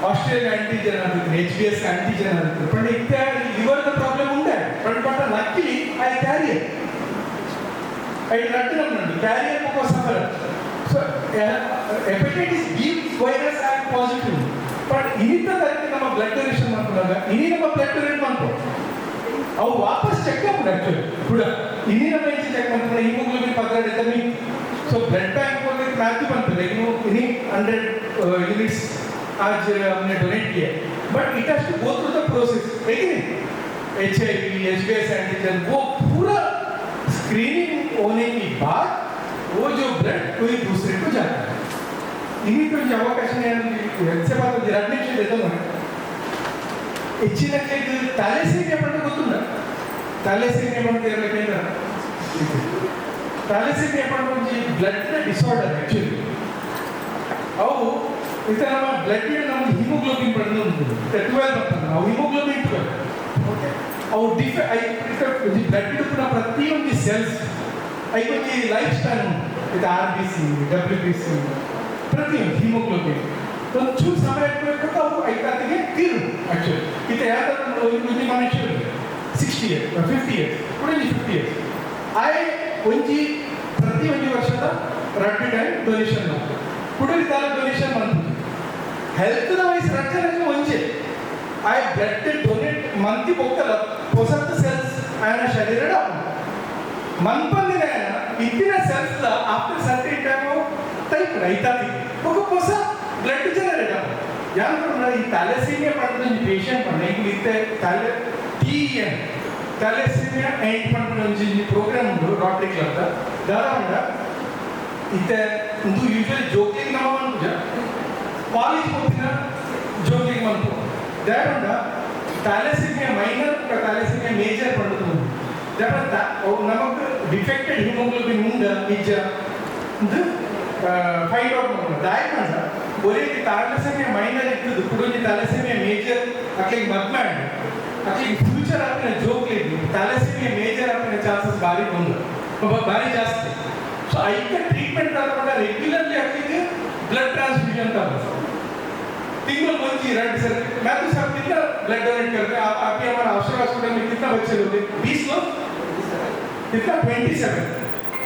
ಆಸ್ಟ್ರೇಲಿಯಾ ಆಂಟಿಜನ್ ಆಗಿತ್ತು, HBS ಆಂಟಿಜನ್ ಆಗಿತ್ತು. ಬಟ್ ಇತ್ಯಾದಿ ಲಿವರ್ದ ಪ್ರಾಬ್ಲಮ್ ಉಂಟೆ. ಬಟ್ ಲಕ್ಕಿಲಿ ಐ ಕ್ಯಾರಿಯರ್ ಐ ರಟ್ಟಿನ ಕ್ಯಾರಿಯರ್ ಮುಖ suffer. So hepatitis B virus ಆಗಿ ಪಾಸಿಟಿವ್. ಬಟ್ ಇನ್ನಿತ ತಾರೀಕು ನಮ್ಮ ಬ್ಲಡ್ ಡೊನೇಷನ್ ಮಾಡ್ಕೊಂಡಾಗ ಇನ್ನಿ ನಮ್ಮ ಬ್ಲಡ್ ಡೊನೇಟ್ ಮಾಡ್ಕೊ ಅವು ವಾಪಸ್ ಚೆಕ್ ಮಾಡ್ಬೋದು ಆಕ್ಚುಲಿ ಕೂಡ ಇನ್ನಿ ನಮ್ಮ ಏಜ್ ಚೆಕ್ ಮಾಡ್ತಾರೆ ಹಿಮೋಗ್ಲೋಬಿನ್ 12 ಕಮ್ಮಿ. ಸೊ ಬ್ಲಡ್ ಬ್ಯಾಂಕ್ ಹೋಗಿ ಮ್ಯಾಥ್ ಬರ್ತದೆ ಇನ್ನು ಇನ್ನಿ 100 ಯೂನಿಟ್ಸ್ आज हमने डोनेट किया. But it has to go through the process. लेकिन HIV, HBS एंटीजन वो पूरा स्क्रीनिंग होने के बाद वो जो ब्लड कोई दूसरे को जाता है. इन्हीं तो अवकाश से बात रडनेशन देता हूँ ಹೆಚ್ಚಿನ ಥ್ಯಾಲೆಸೀಮಿಯಾ ಪಟ್ಟು ಗೊತ್ತಿಲ್ಲ. ಥ್ಯಾಲೆಸೀಮಿಯಾ ಪಟ್ಟು ಥ್ಯಾಲೆಸೀಮಿಯಾ ಪಟ್ಟು ಒಂದು ಬ್ಲಡ್ ಡಿಸಾರ್ಡರ್ ಆ್ಯಕ್ಚುಲಿ. ಅವು ಇದು ನಮ್ಮ ಬ್ಲಡ್ ನಮ್ಗೆ ಹಿಮೋಗ್ಲೋಬಿನ್ ಪಡೆದು 12 ಬರ್ತದೆ. ನಾವು ಹಿಮೋಗ್ಲೋಬಿನ್ 12 ಓಕೆ ಅವು ಬ್ಲಡ್ ಇಡುತ್ತಿನ ಪ್ರತಿಯೊಂದು ಸೆಲ್ಸ್ ಐವತ್ತು ಲೈಫ್ ಸ್ಟೈಲ್ ಇದು RBC WBC ಪ್ರತಿಯೊಂದು ಹಿಮೋಗ್ಲೋಬಿನ್ ಒಂಚೂರು ಸಮಯ ಇಟ್ಬೇಕು ಅವು ಐಕಾತಿಗೆ ತೀರು ಆ್ಯಕ್ಚುಲಿ. ಇದು ಯಾವ್ದಾದ್ರು ಒಂದು ಮನುಷ್ಯರು 60 years 50 years ಕೂಡ 50 years ಐ ಒಂಜಿ ಪ್ರತಿಯೊಂದು ವರ್ಷದ ರ್ಯಾಪಿಡ್ ಟೈಮ್ ಡೊನೇಷನ್ ಕೂಡ ಡೊನೇಷನ್ ಮಾಡ್ತೀವಿ. ಹೆಲ್ತ್ ವೈಸ್ ರಕ್ಷಣೆ ಒಂಚೆ ಐ ಬ್ಲಡ್ ಡೊನೇಟ್ ಮಂತಿ ಹೋಗಲ್ಲ ಹೊಸತ್ತು ಸೆಲ್ಸ್ ಆಯನ ಶರೀರ ಮನ್ಪಂದಿನ ಇದ್ದಿನ ಸೆಲ್ಸ್ ಆಫ್ಟರ್ ಸರ್ಟನ್ ಟೈಮ್ ಟೈಪ್ ರೈತಾತಿ ఒక ಹೊಸ ಬ್ಲಡ್ ಜನರೇಟ್ ಆಗ ಯಾರು ಈ ಥ್ಯಾಲೆಸೀಮಿಯಾ ಪಡೆದ ಪೇಷಂಟ್ ಪಂಡ ಈಗ ಇತ್ತೆ TEN ಥ್ಯಾಲೆಸೀಮಿಯಾ ಎಂಡ್ ಪಂಡ ಒಂಜಿ ಪ್ರೋಗ್ರಾಮ್ ಉಂಟು ರಾಟ್ರಿ ಕ್ಲಬ್ ದಾರಾಂಡ ಇತ್ತೆ ಒಂದು ಯೂಶುವಲಿ ಜೋಕಿಂಗ್ ನಮ್ಮ ಪೂಜ ಕಾಲೇಜ್ ಹೋಗ್ತಿನ ಜೋಕಿಂಗ್ ಮನ್ಪು ದಾರಾಂಡ ಥ್ಯಾಲೆಸೀಮಿಯಾ ಮೈನರ್ ಥ್ಯಾಲೆಸೀಮಿಯಾ ಮೇಜರ್ ಪಂಡದು ದಾರಾಂಡ ನಮಕ್ ಡಿಫೆಕ್ಟೆಡ್ ಹಿಮೋಗ್ಲೋಬಿನ್ ಮುಂದ ನಿಜ ಇದು ಫೈಂಡ್ ಔಟ್ ಮಾಡೋಣ ಡಯಾಗ್ನೋಸ್ ಒರೇ ಥ್ಯಾಲೆಸೀಮಿಯಾ ಮೈನರ್ ಇತ್ತು ಕುಡೊಂಜಿ ಥ್ಯಾಲೆಸೀಮಿಯಾ ಮೇಜರ್ ಅಕ್ಲಿಗೆ ಮದ್ಮಾಡ್ ಅಕ್ಲಿಗೆ ಫ್ಯೂಚರ್ ಆಪಿನ ಜೋಕ್ಲಿಗೆ ಥ್ಯಾಲೆಸೀಮಿಯಾ ಮೇಜರ್ ಆಪಿನ ಚಾನ್ಸಸ್ ಭಾರಿ ಬಂದು ಭಾರಿ ಜಾಸ್ತಿ. ಸೊ ಐಕೆ ಟ್ರೀಟ್ಮೆಂಟ್ ತಗೊಂಡ ರೆಗ್ಯುಲರ್ಲಿ ಅಕ್ಲಿಗೆ ಬ್ಲಡ್ ಟ್ರಾನ್ಸ್फ्यूजन तब तीनों बच्चे रेड सर मैं तो सब कितना ब्लड डोनेट करते हैं आप हमारा अवसर हॉस्पिटल में कितना बच्चे लोग 20 लोग कितना 27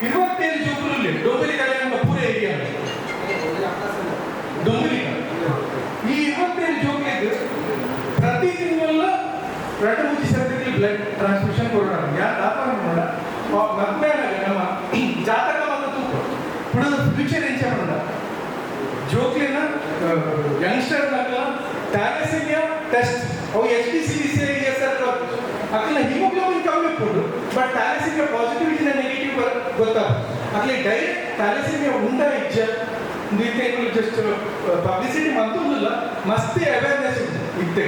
27 ಜೋಕುಲು ಡೊಂಬಲಿ ಕಡೆ ನಮ್ಮ ಪೂರ ಏರಿಯಾ ಡೊಂಬಲಿ ಈ 27 ಜೋಕ್ಲಿದ್ದು ಪ್ರತಿ ತಿಂಗಳ 2-3 ಸರ್ತಿ ಬ್ಲಡ್ ಟ್ರಾನ್ಸ್ಫ್ಯೂಷನ್ ಕೊಡೋಣ ಯಾರು ದಾಪನ ನೋಡ ಮದ್ವೆ ನಮ್ಮ ಜಾತಕ ಮತ್ತು ತೂಕ ಪುಡದ ಫ್ಯೂಚರ್ ಎಂಚ ಮಾಡ ಜೋಕ್ಲಿನ ಯಂಗ್ಸ್ಟರ್ ಥ್ಯಾಲಸೆಮಿಯಾ ಟೆಸ್ಟ್ ಅವು HDCDC ಅಕ್ಲ ಹಿಮೋಗ್ಲೋಬಿನ್ ಕಮ್ಮಿ ಕೊಡು ಬಟ್ ಥ್ಯಾಲಸೆಮಿಯಾ ಪಾಸಿಟಿವಿಟಿ ನೆಗೆಟಿವ್ ಗೊತ್ತಾಗ ಅಕ್ಲಿ ಡೈರೆಕ್ಟ್ ಥ್ಯಾಲಸೆಮಿಯಾ ಉಂಟಾ ಇಜ್ಜ ನೀನು ಜಸ್ಟ್ ಪಬ್ಲಿಸಿಟಿ ಮಂತೊಂದಿಲ್ಲ ಮಸ್ತಿ ಅವೇರ್ನೆಸ್ ಉಂಟು ಇದ್ದೆ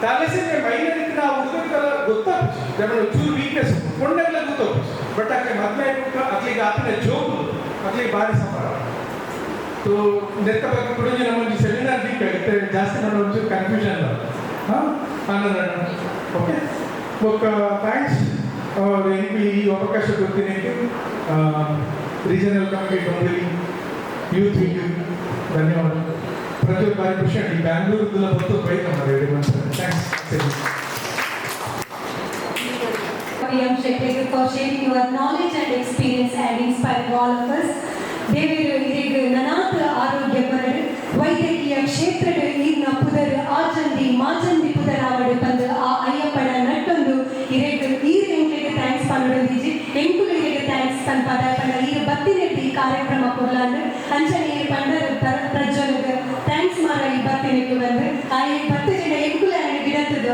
ಥ್ಯಾಲಸೆಮಿಯಾ ಮೈನರ್ ಇತ್ತು ನಾವು ಹುಡುಗರಿಗೆಲ್ಲ ಗೊತ್ತಾಗ್ತದೆ ಚೂರು ವೀಕ್ನೆಸ್ ಕೊಂಡೆಲ್ಲ ಗೊತ್ತಾಗ್ತದೆ ಬಟ್ ಅಕ್ಲಿ ಮದ್ವೆ ಅಕ್ಲಿಗೆ ಆತನ ಜೋಬು ಅಕ್ಲಿಗೆ ಭಾರಿ ಸಂಬಳ तो नेट ಬಗ್ಗೆ ಕೂಡ ನಮ್ಮ ಸೆಮಿನಾರ್ ಬೇಕು ಜಾಸ್ತಿ ಮಾಡೋ ಒಂಚೂರು ಕನ್ಫ್ಯೂಷನ್ ಓಕೆ ಬಟ್ ಥ್ಯಾಂಕ್ಸ್ ಈ ಅವಕಾಶ ಕೊಡ್ತೀನಿ ರೀಜನಲ್ ಕಮಿಟಿ ಡೊಂಬಲಿ ಯೂತ್ ವಿಂಗ್ ಧನ್ಯವಾದ ಪ್ರತಿ ಬಾರಿ ಖುಷಿ ಆಗಿ ಬ್ಯಾಂಗ್ಳೂರ್ದೆಲ್ಲ ಬಂದು ಬೈಕ್ ಮಾಡಿ thanks PM Shetty for sharing your knowledge and experience and inspiring all of us. ದೇವರು ನನಾಥ ಆರೋಗ್ಯ ಬರಡು ವೈದ್ಯಕೀಯ ಕ್ಷೇತ್ರದ ಈಗಿನ ಪುದರು ಆಚಂದಿ ಮಾಚಂದಿ ಪುದರಾವಡು ತಂದು ಆ ಅಯ್ಯಪ್ಪನ ನಟ್ಟೊಂದು ಇರೆಗೆ ಎಂಕ್ಲೆಗೆ ಥ್ಯಾಂಕ್ಸ್ ಪನ್ನೊಂದಿಜಿ ಎಂಕುಲಿಗೆ ಥ್ಯಾಂಕ್ಸ್ ಪನ್ ಪದಾರ್ಪಣ ಈಗ ಬತ್ತಿನೆಟ್ಟಿ ಈ ಕಾರ್ಯಕ್ರಮ ಕೊಡ್ಲಾಂಡು ಅಂಚನೆ ಈ ಪಂಡರ ಪ್ರಜ್ವಲಗೆ ಥ್ಯಾಂಕ್ಸ್ ಮಾರ ಈ ಬತ್ತಿನೆಟ್ಟು ಬಂದು ಆ ಈ 10 ಜನ ಎಂಕುಲ ಗಿಡತ್ತದ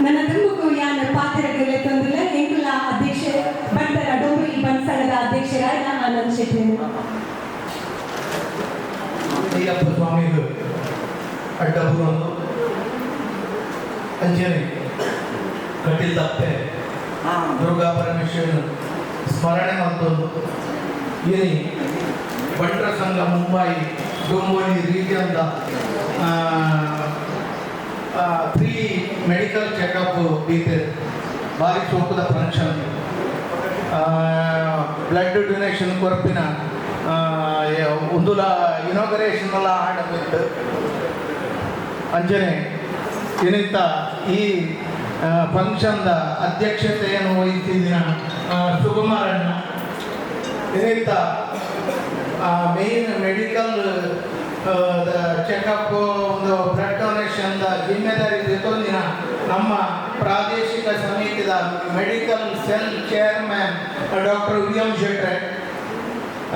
ನನ್ನ ತುಂಬಕ್ಕೂ ಯಾನ ಪಾತ್ರಗಳಿಗೆ ತಂದಿಲ್ಲ ಎಂಕುಲ ಅಧ್ಯಕ್ಷ ಬಂಡರ ಡೊಂಬಲಿ ಬಂಡ್ಸಳದ ಅಧ್ಯಕ್ಷರಾಗಿ ನಾನು ಆನಂದ್ ಶೆಟ್ಟಿ ಅಯ್ಯಪ್ಪ ಸ್ವಾಮಿಗಳು ಅಡ್ಡಬುರೊಂದು ಅಂಜನೆ ಕಟ್ಟಿಲ್ದಪ್ಪೆ ದುರ್ಗಾ ಪರಮೇಶ್ವರನ ಸ್ಮರಣೆ ಮತ್ತೊಂದು ಇನಿ ಬಂಟರ ಸಂಘ ಮುಂಬೈ ಡೊಂಬೋಲಿ ರೀತಿಯಿಂದ ಫ್ರೀ ಮೆಡಿಕಲ್ ಚೆಕಪ್ ಬೀತೆ ಭಾರಿ ಚೌಕದ ಫಂಕ್ಷನ್ ಬ್ಲಡ್ ಡೊನೇಷನ್ ಕೊರಪಿನ ಒಂದುಲ ಇನಾಗರೇಷನ್ ಎಲ್ಲ ಆಡಬೇಕು ಅಂಜನೆ ಏನಿತ್ತ ಈ ಫಂಕ್ಷನ್ದ ಅಧ್ಯಕ್ಷತೆಯನ್ನು ವಹಿಸಿದಿನ ಸುಕುಮಾರಣ್ಣ ಏನಿತ್ತ ಮೇನ್ ಮೆಡಿಕಲ್ ಚೆಕಪ್ ಒಂದು ಬ್ಲಡ್ ಡೊನೇಷನ್ದ ಜಿಮ್ಮೆದಾರಿ ಜೊತೆಂದಿನ ನಮ್ಮ ಪ್ರಾದೇಶಿಕ ಸಮಿತಿದ medical cell chairman doctor VM ಶೆಟ್ರೆ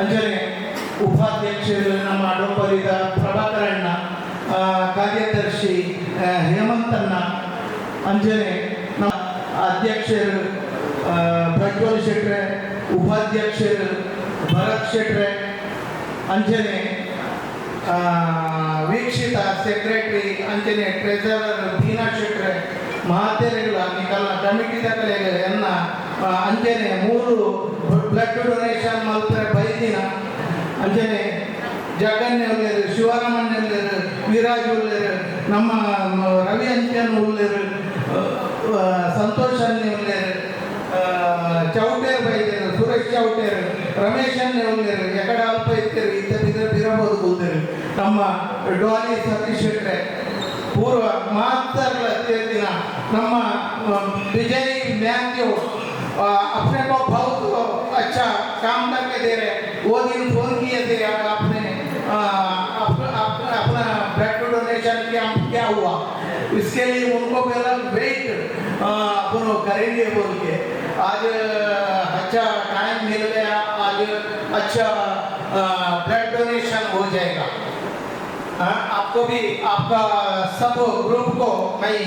ಅಂಜನೆ ಉಪಾಧ್ಯಕ್ಷರು ನಮ್ಮ ಡೊಂಬಲಿದ ಪ್ರಭಾಕರಣ್ಣ ಕಾರ್ಯದರ್ಶಿ ಹೇಮಂತಣ್ಣ ಅಂಜನೆ ನಮ್ಮ ಅಧ್ಯಕ್ಷರು ಪ್ರಜ್ವಲ್ ಶೆಟ್ರೆ ಉಪಾಧ್ಯಕ್ಷರು ಭರತ್ ಶೆಟ್ರೆ ಅಂಜನೆ ವೀಕ್ಷಿತ ಸೆಕ್ರೆಟರಿ ಅಂಜನೆ ಟ್ರೆಜರರ್ ದೀನಾ ಶೆಟ್ರೆ ಮಹಾತೆರೆಗಳ ನಿಕಲ ಕಮಿಟಿದ ಕಲೆಗೆ ಎನ್ನ ಅಂಜನೆ 3 ಬ್ಲಡ್ ಡೊನೇಷನ್ ಮಲ್ಪರೆ ಬೈದಿನ ಅಂಜನೆ ಜಗನ್ಯ ಉಳ್ಳೇರು ಶಿವರಾಮಣ್ಣ ಉಳ್ಳೇರು ವಿರಾಜ್ ಉಳ್ಳೇರು ನಮ್ಮ ರವಿ ಅಂಜನ್ ಉಳ್ಳೇರು ಸಂತೋಷ್ ಅನ್ನಿ ಉಳ್ಳೇರು ಚೌಟೇರ್ ಬೈದೇರು ಸುರೇಶ್ ಚೌಟೇರು ರಮೇಶ್ ಅನ್ನಿ ಉಳ್ಳೇರು ಎಕಡೆ ಅಲ್ಪ ಇತ್ತೇರು ಇದ್ದ ಬಿರಬಹುದು ಕೂತೇರು ನಮ್ಮ ಡಾಲಿ ಸತೀಶ್ ಶೆಟ್ರೆ पूर्व मास्टर दिना ನಮ್ಮ विजय मैथ्यू अपने को बहुत अच्छा काम करके दे रहे वो दिन फोन किए थे आपने अपना ब्लड डोनेशन क्या हुआ इसके लिए उनको पहला वेट अपन करेंगे बोल के आज अच्छा टाइम मिल गया आज अच्छा ब्लड डोनेशन हो जाएगा आपको भी आपका सब ग्रुप को मैं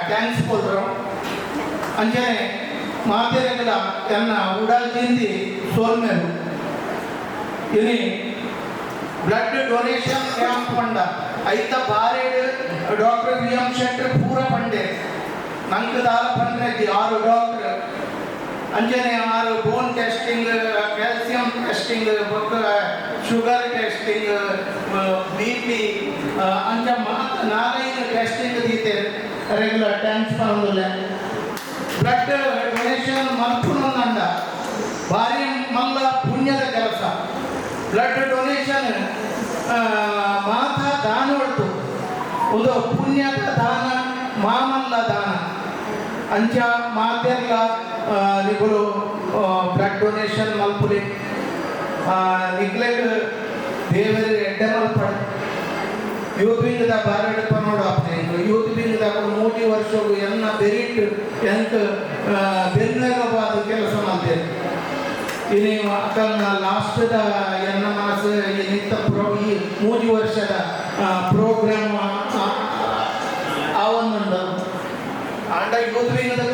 थैंक्स बोल रहा हूँ अंजने ಮಾತೆರೆಗಳ ಎನ್ನ ಉಡಲ್ ಜಿಂದಿ ಸೋಲ್ಮೇರು ಇನಿ ಬ್ಲಡ್ ಡೊನೇಷನ್ ಕ್ಯಾಂಪ್ ಪಂಡ ಐತ ಬಾರೆಡ್ ಡಾಕ್ಟರ್ VM ಶೆಟ್ಟಿ ಪೂರ ಪಂಡೆ ನಂಗೆ ದಾಲ ಪಂಡ್ರೆ 6 ಡಾಕ್ಟರ್ ಅಂಜನೆ 6 bone testing calcium testing sugar testing BP ಅಂಜ ಮಾತ 4 ಟೆಸ್ಟಿಂಗ್ ದೀತೆ ರೆಗ್ಯುಲರ್ ಟೈಮ್ಸ್ ಪಂಡಲೆ ಬ್ಲಡ್ ಡೊನೇಷನ್ ಮಲ್ಪುನಂದ ಭಾರಿ ಮಲ್ಲ ಪುಣ್ಯದ ಕೆಲಸ ಬ್ಲಡ್ ಡೊನೇಷನ್ ಮಾತ ದಾನ ಹೊರತು ಒಂದು ಪುಣ್ಯದ ದಾನ ಮಾಮಲ್ಲ ದಾನ ಅಂಚ ಮಾತೆಲ್ಲ ನಿಗಳು ಬ್ಲಡ್ ಡೊನೇಷನ್ ಮಲ್ಪುಲಿ ನಿಗ್ಲೆಗ್ ದೇವರ ಎಡ್ಡೆ ಮಲ್ಪಡೆ ಯೂತ್ ವಿಂಗ್ದ ಬಾರೆಡ್ಪ ನೋಡಪ್ಪ ಯೂತ್ ವಿಂಗ್ದಾಗ 3 ವರ್ಷಗಳು ಎನ್ನ ಬೆರಿಟ್ ಎಂಕ್ ಬೆನ್ನೆಲುಬಾದ ಕೆಲಸ ಮಾಡ್ತೇನೆ ಇಲ್ಲಿ ಅಕ್ಕನ ಲಾಸ್ಟ್ದ ಎನ್ನ ಮನಸ್ಸು ಈ ನಿತ್ಯ ಈ 3 ವರ್ಷದ ಪ್ರೋಗ್ರಾಮ್ ಆವೊಂದುಂಡು ಅಂಡ ಯೂತ್ ವಿಂಗ್ದಾಗ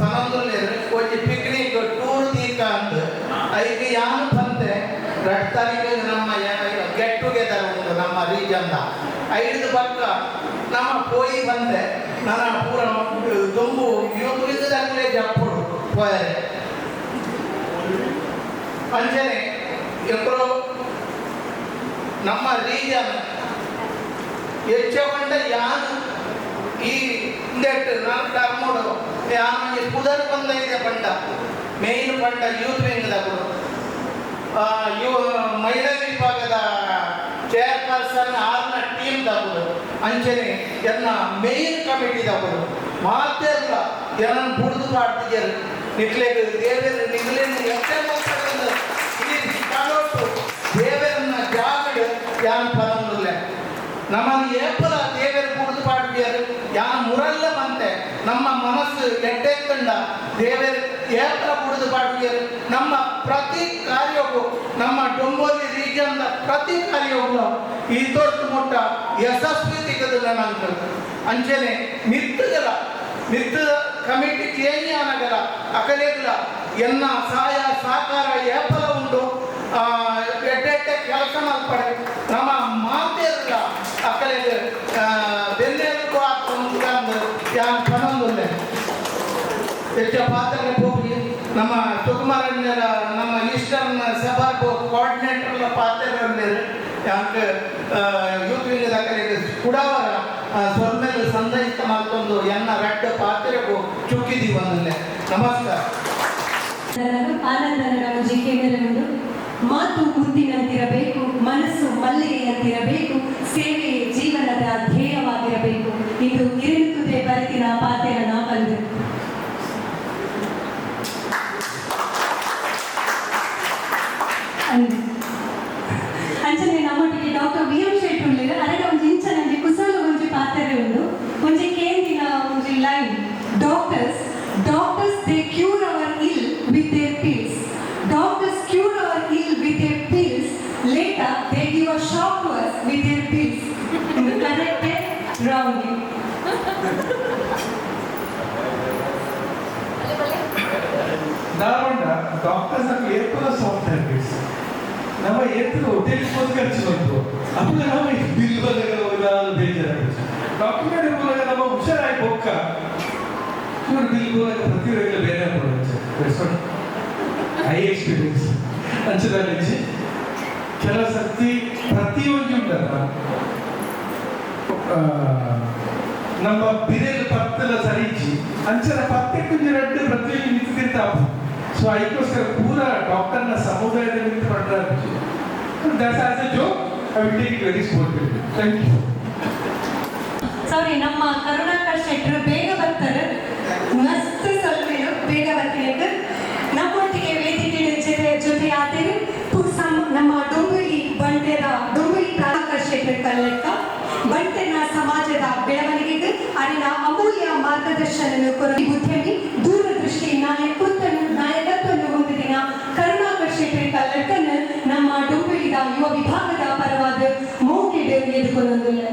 ತನೊಂದುಲ್ಲೆ ಒಂಜಿ ಪಿಕ್ನಿಕ್ ಟೂರ್ ದೀಕ ಅಂತ ಐದು ಯಾನು ಬಂತೆ 2 ತಾರೀಕಿಗೆ ನಮ್ಮ ಗೆಟ್ ಟುಗೆದರ್ ಉಂಟು ನಮ್ಮ ರೀಜನ್ದ 5 ಪಕ್ಕ ನಮ್ಮ ಪೋಯಿ ಬಂದೆ ನನ್ನ ಪೂರ ತುಂಬು ಯೂತ್ ವಿಂಗ್ದಾಗಲೇ ಜಪ್ಪುಡು ಪೋಯರೆ ಅಂಚನೆ ಎಕ್ಕರು ನಮ್ಮ ರೀಜನ್ ಹೆಚ್ಚಗೊಂಡ ಯಾನು ಈ ಇಂದೆಟ್ ನಾನು ಟರ್ಮೋಡು ಯಾನು ಪುದರ್ ಬಂದೈದೆ ಪಂಡ ಮೇನ್ ಪಂಡ ಯೂತ್ ವಿಂಗ್ದಾಗಲು ಮಹಿಳಾ ವಿಭಾಗದ ಚೇರ್ಪರ್ಸನ್ ಆರ್ನ ಟೀಮ್ ದಾಗಲು ಅಂಚನೆ ಎನ್ನ ಮೇನ್ ಕಮಿಟಿ ದಾಗಲು ಮಾತೆಲ್ಲ ಏನನ್ನ ಬುಡ್ದು ಮಾಡ್ತಿದ್ದಾರೆ ನಿಕ್ಲೆಗ್ ದೇವರ ನಿಗ್ಲೆನ್ ಎಷ್ಟೇ ಮಾತಾಡೋದು ಈ ಕಾಲೋಟು ದೇವರನ್ನ ಜಾಗಡು ಯಾನ್ ಪರಂದುಲ್ಲ ನಮ್ಮನ್ನು ಏಪಲ ದೇವರ ಬುಡ್ದು ಪಾಡ್ಬಿಯರು ಯಾನ್ ಮುರಲ್ಲ ಮಂತೆ ನಮ್ಮ ಮನಸ್ಸು ಎಡ್ಡೆಕ್ಕಂಡ ದೇವರ ಏಪಲ ಬುಡ್ದು ಪಾಡ್ಬಿಯರು ನಮ್ಮ ಪ್ರತಿ ಕಾರ್ಯವು ನಮ್ಮ ಡೊಂಬೋಲಿ ರೀಜನ್ದ ಪ್ರತಿ ಕಾರ್ಯವು ಈ ದೊಡ್ಡ ಮೊಟ್ಟ ಯಶಸ್ವಿ ತೆಗೆದಿಲ್ಲ ನಂತರ ಅಂಚನೆ ಮಿತ್ತಗಲ ಕಮಿಟಿ ಚೇಂಜ್ ಆನಗಲ ಅಕಲೇಗಲ ಎನ್ನ ಸಹಾಯ ಸಹಕಾರ ಏಪಲ ಉಂಟು ಎಡ್ಡೆಡ್ಡೆ ಕೆಲಸ ಮಲ್ಪಡೆ ನಮ್ಮ ಮಾತೆಲ್ಲ ಅಕಲೇಗ ಬೆನ್ನೆಲುಬು ಹಾಕೊಂಡು ಯಾನ್ ಪನೊಂದುಲ್ಲೆ ಹೆಚ್ಚ ಪಾತ್ರ ಹೋಗಿ ನಮ್ಮ ಸುಕುಮಾರಣ್ಯರ ನಮ್ಮ ಈಸ್ಟರ್ನ್ ಸಭಾ ಕೋಆರ್ಡಿನೇಟರ್ల ಪಾತ್ರರಲ್ಲಿ ಯಾಕೆ ಯೂತ್ ವಿಂಗದ ಕಡೆಗೆ ಕುಡವರ ಸೊಲ್ಮೆಲು ಸಂದಯಿತ ಮಾಡ್ಕೊಂಡು ಎನ್ನ ರಡ್ಡ ಪಾತ್ರಕ್ಕೂ ಚುಕ್ಕಿದಿ ಬಂದಲ್ಲೇ ನಮಸ್ಕಾರ ಆನಂದನ ಜಿಕೆ ಮೇಲುಂಡು ಮಾತು ಮುತ್ತಿನಂತಿರಬೇಕು ಮನಸ್ಸು ಮಲ್ಲಿಗೆಯಂತಿರಬೇಕು ಸೇವೆಯೇ ಜೀವನದ ಧ್ಯೇಯವಾಗಿರಬೇಕು ಇದು ಇರುತ್ತದೆ ಬರೆದಿನ ಪಾತೆರ ನಾಪಂದು ಅಂಚನೆ ನಮ್ಮೊಟ್ಟಿಗೆ ಡಾಕ್ಟರ್ ವಿ ಎಂ ಶೆಟ್ಟಿ ಉಳ್ಳಿರು ಅರೆಗ ಒಂಜಿ ಇಂಚ ನಂಜಿ ಕುಸಲು ಒಂಜಿ ಪಾತ್ರೆ ಉಂಡು ಒಂಜಿ ಕೇಂದಿನ ಒಂಜಿ line doctors they cure our ill with their pills doctors cure our ill with their pills later they give a shock to us with their pills correct wrong Dharwad doctors ಆಗಿ ಏರ್ಪದ ಸಾಫ್ಟ್ ಥೆರಪಿಸ್ಟ್ ನಮ್ಮ ಏರ್ಪದ hotel ಖರ್ಚು ಬಂತು ಅಪ್ಪ ನಮ್ಮ bill ಬಂದಾಗ ಬೇಜಾರಾಗುತ್ತೆ doctor ನಮ್ಮ ಹುಷಾರಾಗಿ ಹೋಗ್ಕ ಇವರು ಬಿಲ್ ಬೋಲಾಗ ಪ್ರತಿ ಬೇರೆ ಕೊಡೋದು ಹೈ ಎಕ್ಸ್ಪೀರಿಯನ್ಸ್ ಅಂಚದಲ್ಲಿ ಕೆಲವು ಸರ್ತಿ ಪ್ರತಿಯೊಂದು ಉಂಟಲ್ಲ ನಮ್ಮ ಬಿರೆಲು ಪತ್ತಲ ಸರಿಚಿ ಅಂಚನ ಪತ್ತೆ ಕುಂಜಿ ರಡ್ಡು ಪ್ರತಿಯೊಂದು ನಿಂತಿರ್ತಾವು ಸೊ ಅದಕ್ಕೋಸ್ಕರ ಪೂರ ಡಾಕ್ಟರ್ನ ಸಮುದಾಯದ ನಿಂತು ಪಡ್ತಾರೆ that's as a joke I will take it very sportive thank you ಸಾರಿ ನಮ್ಮ ಕರುಣಾಕರ್ ಶೆಟ್ಟರು ಬೇಗ ಬರ್ತಾರೆ ಮಸ್ತ್ ಸ್ವಲ್ಪ ಬೇಗ ಬರ್ತೀನಿ ನಮ್ಮೊಟ್ಟಿಗೆ ವೇದಿಕೆ ಜೊತೆ ಆದರೂ ನಮ್ಮ ಡೊಂಬುಲಿ ಕರುಣಾಕರ್ ಶೆಟ್ಟರ್ ಕಲ್ಲಕ್ಕ ಬಂಟೆನ ಸಮಾಜದ ಬೆಳವಣಿಗೆಗೆ ಅರಿನ ಅಮೂಲ್ಯ ಮಾರ್ಗದರ್ಶನ ಕೊರಗಿ ಉದ್ಯಮಿ ದೂರದೃಷ್ಟಿ ನಾಯಕತ್ವವನ್ನು ಹೊಂದಿದ ಕರುಣಾಕರ್ ಶೆಟ್ಟರ್ ಕಲ್ಲಕ್ಕನ ನಮ್ಮ ಡೊಂಬುಲಿದ ಯುವ ವಿಭಾಗದ ಪರವಾದ ಮೌಕೆಡೆ ಎದುಕೊಳ್ಳುವುದಿಲ್ಲ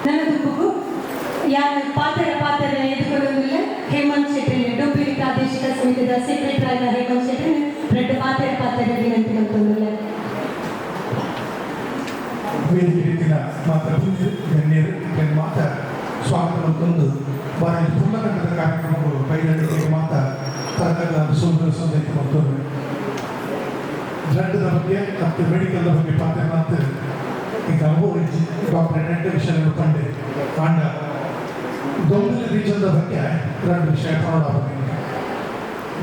ನನ್ನದು ಯಾರು ಪಾತ್ರ ಎದುಕೊಳ್ಳುವುದಿಲ್ಲ ಹೇಮಂತ್ ಶೆಟ್ಟಿ ಡೊಂಬಿಲಿ ಪ್ರಾದೇಶಿಕ ಸಮಿತಿಯ ಸೆಕ್ರೆಟರಿ ಹೇಮಂತ್ ಶೆಟ್ಟಿ ಎರಡು ಪಾತ್ರ ವಿನಂತಿ ಮಾಡ್ಕೊಂಡಿಲ್ಲ ವೇದಿಕೆ ಮಾತಾಡುವುದು ಗಣ್ಯರು ಮಾತಾ ಸ್ವಾಗತ ಮತ್ತೊಂದು ಬಾರಿ ಪೂರ್ಣಕಂಠದ ಕಾರ್ಯಕ್ರಮಗಳು ಕೈಗೊಂಡಿಗೆ ಮಾತಾ ತರಕಾರಿ ಸುಂದರ ಸಂದೈತೆ ಮತ್ತೊಂದು ಬ್ಲಡ್ದ ಬಗ್ಗೆ ಮತ್ತು ಮೆಡಿಕಲ್ ಬಗ್ಗೆ ಪಾತ್ರ ಮಾತು ಈಗ ಡಾಕ್ಟರ್ ವಿಷಯ ಕಂಡೆ ಕಾಂಡ ದೊಂಬಿಲಿ ರೀಜನ್ದ ಬಗ್ಗೆ 2 ವಿಷಯ ನೋಡೋದು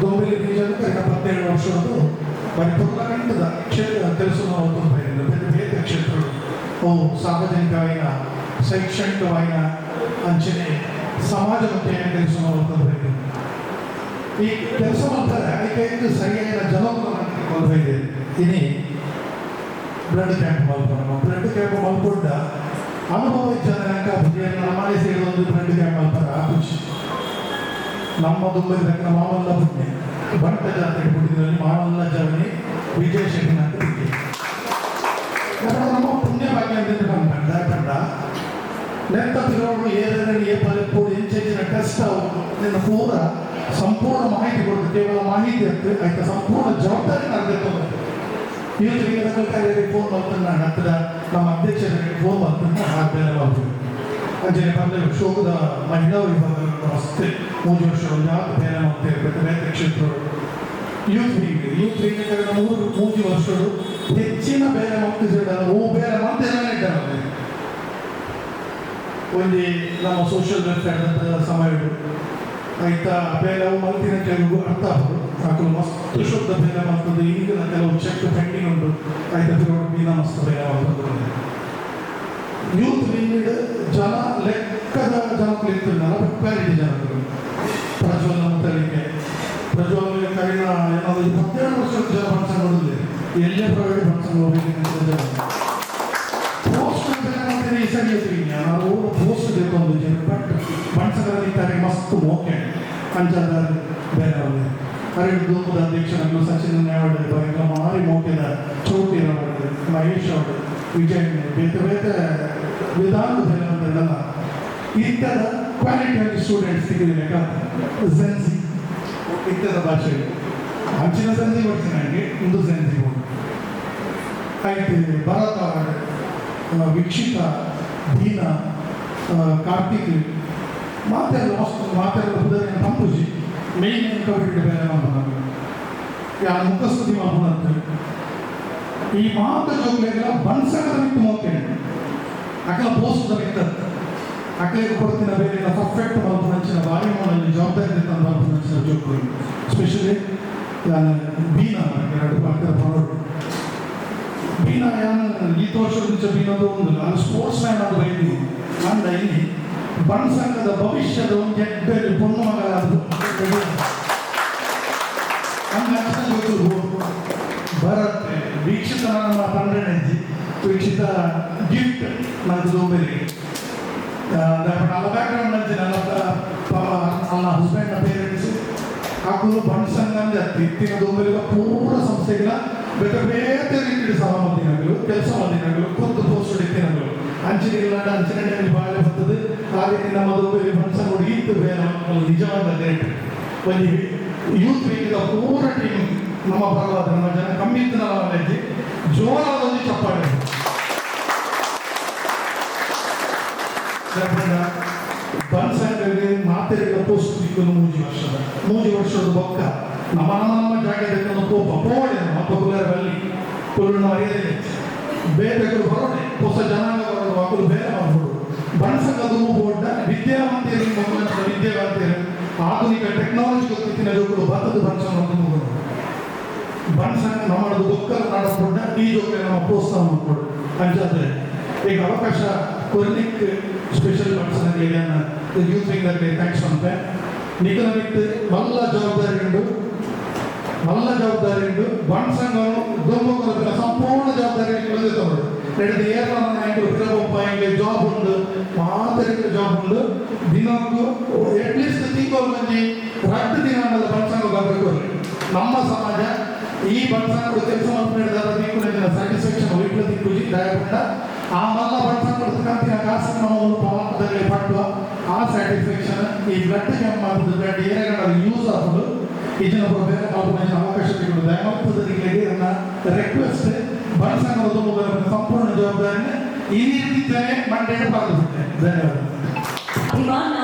ದೊಂಬಿಲಿ ರೀಜನ್ 17 ವರ್ಷದ್ದು మరి ಪುರ್ಲಗಂಟದ ಕೆಲಸ ನಾವು ತುಂಬ ಬೇರೆ ಬೇರೆ ಕ್ಷೇತ್ರಗಳು ಅವು ಸಾರ್ವಜನಿಕమైన ಶೈಕ್ಷಣಿಕమైన ಅಂಚನೆ ಸಮಾಜ ಮತ್ತೆ ಕೆಲಸ ನಾವು ತುಂಬ ಈ ಕೆಲಸ ಮಾಡ್ತಾರೆ ಅದಕ್ಕೆ ಸರಿಯಾದ ಜನವನ್ನು ಕೊಲ್ವೈದೆ ಇನಿ ಬ್ಲಡ್ ಕ್ಯಾಂಪ್ ಮಲ್ಪೊಡ್ಡ ಅನುಭವ ಜನಕ ನಮ್ಮನೆ ಸೇರಿ ಒಂದು ಬ್ಲಡ್ ಕ್ಯಾಂಪ್ ಮಲ್ಪರ ಖುಷಿ ನಮ್ಮ ದುಂಬೈದ ಮಾವಲ್ಲ ಬುಡ್ಡೆ ಬಂಟ ಜಾತ್ರೆ ಬಿಟ್ಟಿದ್ರಲ್ಲಿ ಮಾವಲ್ಲ ಜವನಿ ವಿಜಯ ಶೆಟ್ಟಿನ ಅಂತ ಬಿಟ್ಟಿ ನಮ್ಮ ಪುಣ್ಯ ಭಾಗ್ಯ ಅಂತ ಕಂಡ ನೆತ್ತ ತಿರೋಡು ಏನೇ ಪಲೆಪ್ಪೋಡು ಹೆಚ್ಚಿನ ಟೆಸ್ಟ್ ನಿನ್ನ ಪೂರ ಸಂಪೂರ್ಣ ಮಾಹಿತಿ ಕೊಡುತ್ತೆ ಕೇವಲ ಮಾಹಿತಿ ಅಂತ ಆಯ್ತಾ ಸಂಪೂರ್ಣ ಜವಾಬ್ದಾರಿ ನಡೆದಿತ್ತು ಇವತ್ತು ಫೋನ್ ಮಾಡ್ತಾನೆ ನಾನು ಹತ್ತಿರ ನಮ್ಮ ಅಧ್ಯಕ್ಷರಿಗೆ ಫೋನ್ ಮಾಡ್ತಾನೆ ಬೇರೆ ಮಾಡ್ತೀವಿ ಅಂಜನೆ ಬಂದ ಶೋಕದ ಮಹಿಳಾ ವಿಭಾಗಗಳು ಅಷ್ಟೇ 3 ವರ್ಷಗಳು ಯಾಕೆ ಬೇರೆ ಮಾಡ್ತೇವೆ ಬೇರೆ ಬೇರೆ ಕ್ಷೇತ್ರಗಳು ಯೂತ್ ವಿಂಗ್ ಮೂರು ವರ್ಷಗಳು ಹೆಚ್ಚಿನ ಬೇರೆ ಮಾಡ್ತಿದ್ದ ಬೇರೆ ಮಾಡ್ತೇನೆ ಇದ್ದಾರೆ ಒಂದು ನಮ್ಮ ಸೋಷಿಯಲ್ ವೆಲ್ಫೇರ್ ಅಂತ ಸಮಯಗಳು ಆಯ್ತಾ ಬೇರೆ ಮಲ್ತಿನ ಕೆಲವು ಅರ್ಥ ಆಗೋದು ಮಸ್ತ್ ಶುದ್ಧ ಬೇರೆ ಮಾಡ್ತದೆ ಈಗಿನ ಕೆಲವು ಚೆಕ್ ಪೆಂಡಿಂಗ್ ಉಂಟು ಆಯ್ತಾ ಬೀನ ಮಸ್ತ್ ಬೇರೆ ಮಾಡ್ತದೆ ಯೂತ್ ವಿಂಗ್ ಜನ ಲೆಕ್ಕದ ಜನಗಳು ಇರ್ತಿಲ್ಲ ಕ್ವಾಲಿಟಿ ಜನಗಳು ಪ್ರಜ್ವಲ್ ತಳಿಕೆ ಪ್ರಜ್ವಲ್ ಕಡಿನ ಏನಾದ್ರು 12 ವರ್ಷದ ಜನ ಫಂಕ್ಷನ್ ಕೊಡೋದಿಲ್ಲ ಎಲ್ಲೇ ಪ್ರೈವೇಟ್ ಫಂಕ್ಷನ್ ಹೋಗಬೇಕು ಪೋಸ್ಟ್ ಅಂತ ಸರಿ ನಾವು ಪೋಸ್ಟ್ ಬೇಕೊಂದು ಬಟ್ ಮನ್ಸಗಳಲ್ಲಿ ಮಸ್ತ್ ಮೋಕೆ ಅಂಚಾದಾರ ಬೇರೆ ಹರಿಡು ಧೂಮದ ಅಧ್ಯಕ್ಷರನ್ನು ಸಚಿನ್ ನ್ಯಾಯವಾಡ ಮಾರಿ ಮೋಕೆದ ಚೌಟಿ ಮಹೇಶ್ ಅವರು ವಿಜಯ್ ಬೇರೆ ಬೇರೆ ವಿಧಾನದ ಬೇರೆ ಅಂತೆಲ್ಲ ಇಂಥದ ಕ್ವಾಲಿಟಿ ಸ್ಟೂಡೆಂಟ್ಸ್ ಸಿಗಲಿಲ್ಲ ಜೆನ್ಸಿ ಇಂಥದ ಭಾಷೆಗಳು ಅಂಚಿನ ಜೆನ್ಸಿ ಬರ್ತೀನಿ ನನಗೆ ಇಂದು ಜೆನ್ಸಿ ಆಯ್ತು ಭರತ ವೀಕ್ಷಿತ ದೀನ ಕಾರ್ತಿಕ್ ಮಾತಾಡಲು ಕಂಪೂಜಿ ಮೇನ್ ಕಬಡ್ಡಿ ಬೇರೆ ಯಾರು ಮುಖಸ್ತುತಿ ಮಾಡ್ಕೊಂಡಂತೆ ಈ ಮಾತ ಜೋಗ್ಲೆಲ್ಲ ಬನ್ಸಕದ ಬಿಟ್ಟು ಮೋಕೆ ಅಕಲ ಪೋಸ್ಟ್ ಇರ್ತದೆ ಅಕಲಿಗೆ ಕೊಡ್ತಿನ ಬೇರೆ ಪರ್ಫೆಕ್ಟ್ ಮಾಡ್ಕೊಂಡ ಬಾರಿ ಮಾಡಲ್ಲಿ ಜವಾಬ್ದಾರಿ ಮಾಡ್ಕೊಂಡ ಜೋಗ್ಗಳು ಸ್ಪೆಷಲಿ ಬೀನಾ 2 ಪಕ್ಕದ ಮಾಡೋದು ಬೀನಾ ಈ ವರ್ಷದ ಬೀನದು ಒಂದು ನಾನು ಸ್ಪೋರ್ಟ್ಸ್ ಮ್ಯಾನ್ ಅದು ಬೈದಿ ನಂದ ಇಲ್ಲಿ ಬಣ್ಸಂಗದ ಭವಿಷ್ಯದ ಒಂದು ಎಡ್ಡಲ್ಲಿ ಪೊಣ್ಣು ಮಗಲಾದ್ರು ಬರುತ್ತೆ ವೀಕ್ಷಿತ ನಮ್ಮ ಪಂಡ್ರೆಣಿ ವೀಕ್ಷಿತ ಗಿಫ್ಟ್ ನನಗೆ ದೊಂಬರಿಗೆ ನನ್ನ ಬ್ಯಾಕ್ಗ್ರೌಂಡ್ ನಂಚಿ ನನ್ನ ಹಸ್ಬೆಂಡ್ನ ಪೇರೆಂಟ್ಸ್ ಹಾಕಲು ಬಣ್ಸಂಗಂದ್ರೆ ಇತ್ತಿನ ದೊಂಬರಿಗೆ ಪೂರ ಸಂಸ್ಥೆಗಳ ಬೇರೆ ಬೇರೆ ರೀತಿಯ ಸಹಮತಿನಗಳು ಕೆಲಸ ಮದಿನಗಳು ಖುದ್ದು ಪೋಸ್ಟ್ ಇತ್ತಿನಗಳು ಅಂಚಿನಿಗಳಾದ ಅಂಚಿನಲ್ಲಿ ಬಾಳೆ ಬರ್ತದೆ ಹಾಗೆ ನಮ್ಮ ದೊಂಬರಿಗೆ ಬಣ್ಸಂಗ ಇತ್ತು ಬೇರೆ ನಿಜವಾದ ರೇಟ್ ಒಂದು ಯೂತ್ ವೀಕ್ದ ಪೂರ ಟೀಮ್ ನಮ್ಮ ಪರವಾದ ನಮ್ಮ ಜನ ಕಮ್ಮಿ ಇತ್ತು ನಾಲೆಜ್ ಜೋರಾದ ಒಂದು ಚಪ್ಪಾಳೆ ಬನ್ಸಂಗರಿಗೆ ಮಾತೆರೆಗಳ ಪೋಸ್ಟ್ ಸಿಕ್ಕಲು 3 ವರ್ಷದ ಬೊಕ್ಕ ನಮ್ಮ ಜಾಗದಲ್ಲಿ ಕೋಪ ಪೋಡೆ ಮಕ್ಕಳು ಕುರುಣ ಅರಿಯದೆ ಬೇರೆಗಳು ಬರೋಡೆ ಹೊಸ ಜನಾಂಗ ಬರೋದು ಮಕ್ಕಳು ಬೇರೆ ಮಾಡ್ಬೋದು ಬನ್ಸಂಗ ದುಮ್ಮು ಬೋಡ್ಡ ವಿದ್ಯಾವಂತರಿಗೆ ಮಕ್ಕಳ ವಿದ್ಯಾವಂತರು ಆಧುನಿಕ ಟೆಕ್ನಾಲಜಿ ಗೊತ್ತಿನ ಜೋಗಳು ಭತ್ತದ ಬನ್ಸಂಗ ದುಮ್ಮು ಬನ್ಸಂಗ ನಮ್ಮದು ಬೊಕ್ಕಲು ನಡೆಸ್ಕೊಂಡ ಈ ಜೋಗೆ ನಮ್ಮ ಪ್ರೋತ್ಸಾಹ ಮಾಡ್ಕೊಡು ಅಂಚಾದ್ರೆ ಈಗ ಅವಕಾಶ ಕೊರ್ಲಿಕ್ಕೆ ಸ್ಪೆಷಲ್ ಬನ್ಸಂಗ ಯೂತ್ ವಿಂಗಲ್ಲಿ ಥ್ಯಾಂಕ್ಸ್ ಅಂತ ನಿಖಲ ಬಿಟ್ಟು ಮಲ್ಲ ಜವಾಬ್ದಾರಿ ಉಂಟು ಬಣ್ಸಂಗನು ದುಂಬುಗಳ ಸಂಪೂರ್ಣ ಜವಾಬ್ದಾರಿ ತಗೊಂಡು ನಡೆದ ಏರ್ಲೈನ್ ಫಿಲಬೊಪ್ಪಾಯಿಗೆ ಜಾಬ್ ಉಂಟು ಮಾತರಿಗೆ ಜಾಬ್ ಉಂಟು ದಿನಕ್ಕೂ ಅಟ್ಲೀಸ್ಟ್ ತಿಂಗಳು ಮಂದಿ ರದ್ದು ದಿನ ಬಣ್ಸಂಗ ಬರಬೇಕು ನಮ್ಮ ಸಮಾಜ ಈ ಬಣ್ಸಂಗ ಕೆಲಸ ಮಾಡಿದಾರ ದಿಕ್ಕು ಸ್ಯಾಟಿಸ್ಫ್ಯಾಕ್ಷನ್ ವೈಟ್ಲ ದಿಕ್ಕು ದಯಪಟ್ಟ ಆ ಮಲ್ಲ ಬಣ್ಸಂಗ ಕಂತಿನ ಕಾಸು ನಾವು ಪಾಲಕದಲ್ಲಿ ಪಟ್ಟುವ ಆ ಸ್ಯಾಟಿಸ್ಫ್ಯಾಕ್ಷನ್ ಈ ಬ್ಲಡ್ ಕ್ಯಾಂಪ್ ಮಾಡಿದ ಬ್ಲಡ್ ಏನಾಗ ಯೂಸ್ ಆಗೋದು ಇದನ್ನ ಬೇರೆ ಕಾಲ್ಪನೆ ಅವಕಾಶ ಸಿಗೋದು ದಯಮಾಡ್ತದರಿಗೆ ನನ್ನ ರಿಕ್ವೆಸ್ಟ್ ಬಣ್ಸಂಗದ ಸಂಪೂರ್ಣ ಜವಾಬ್ದಾರಿನ ಈ ರೀತಿ ಮಂಡೇಟ್ ಪಾಲ್ಗೊಳ್ಳುತ್ತೆ ಧನ್ಯವಾದ ಅಭಿಮಾನ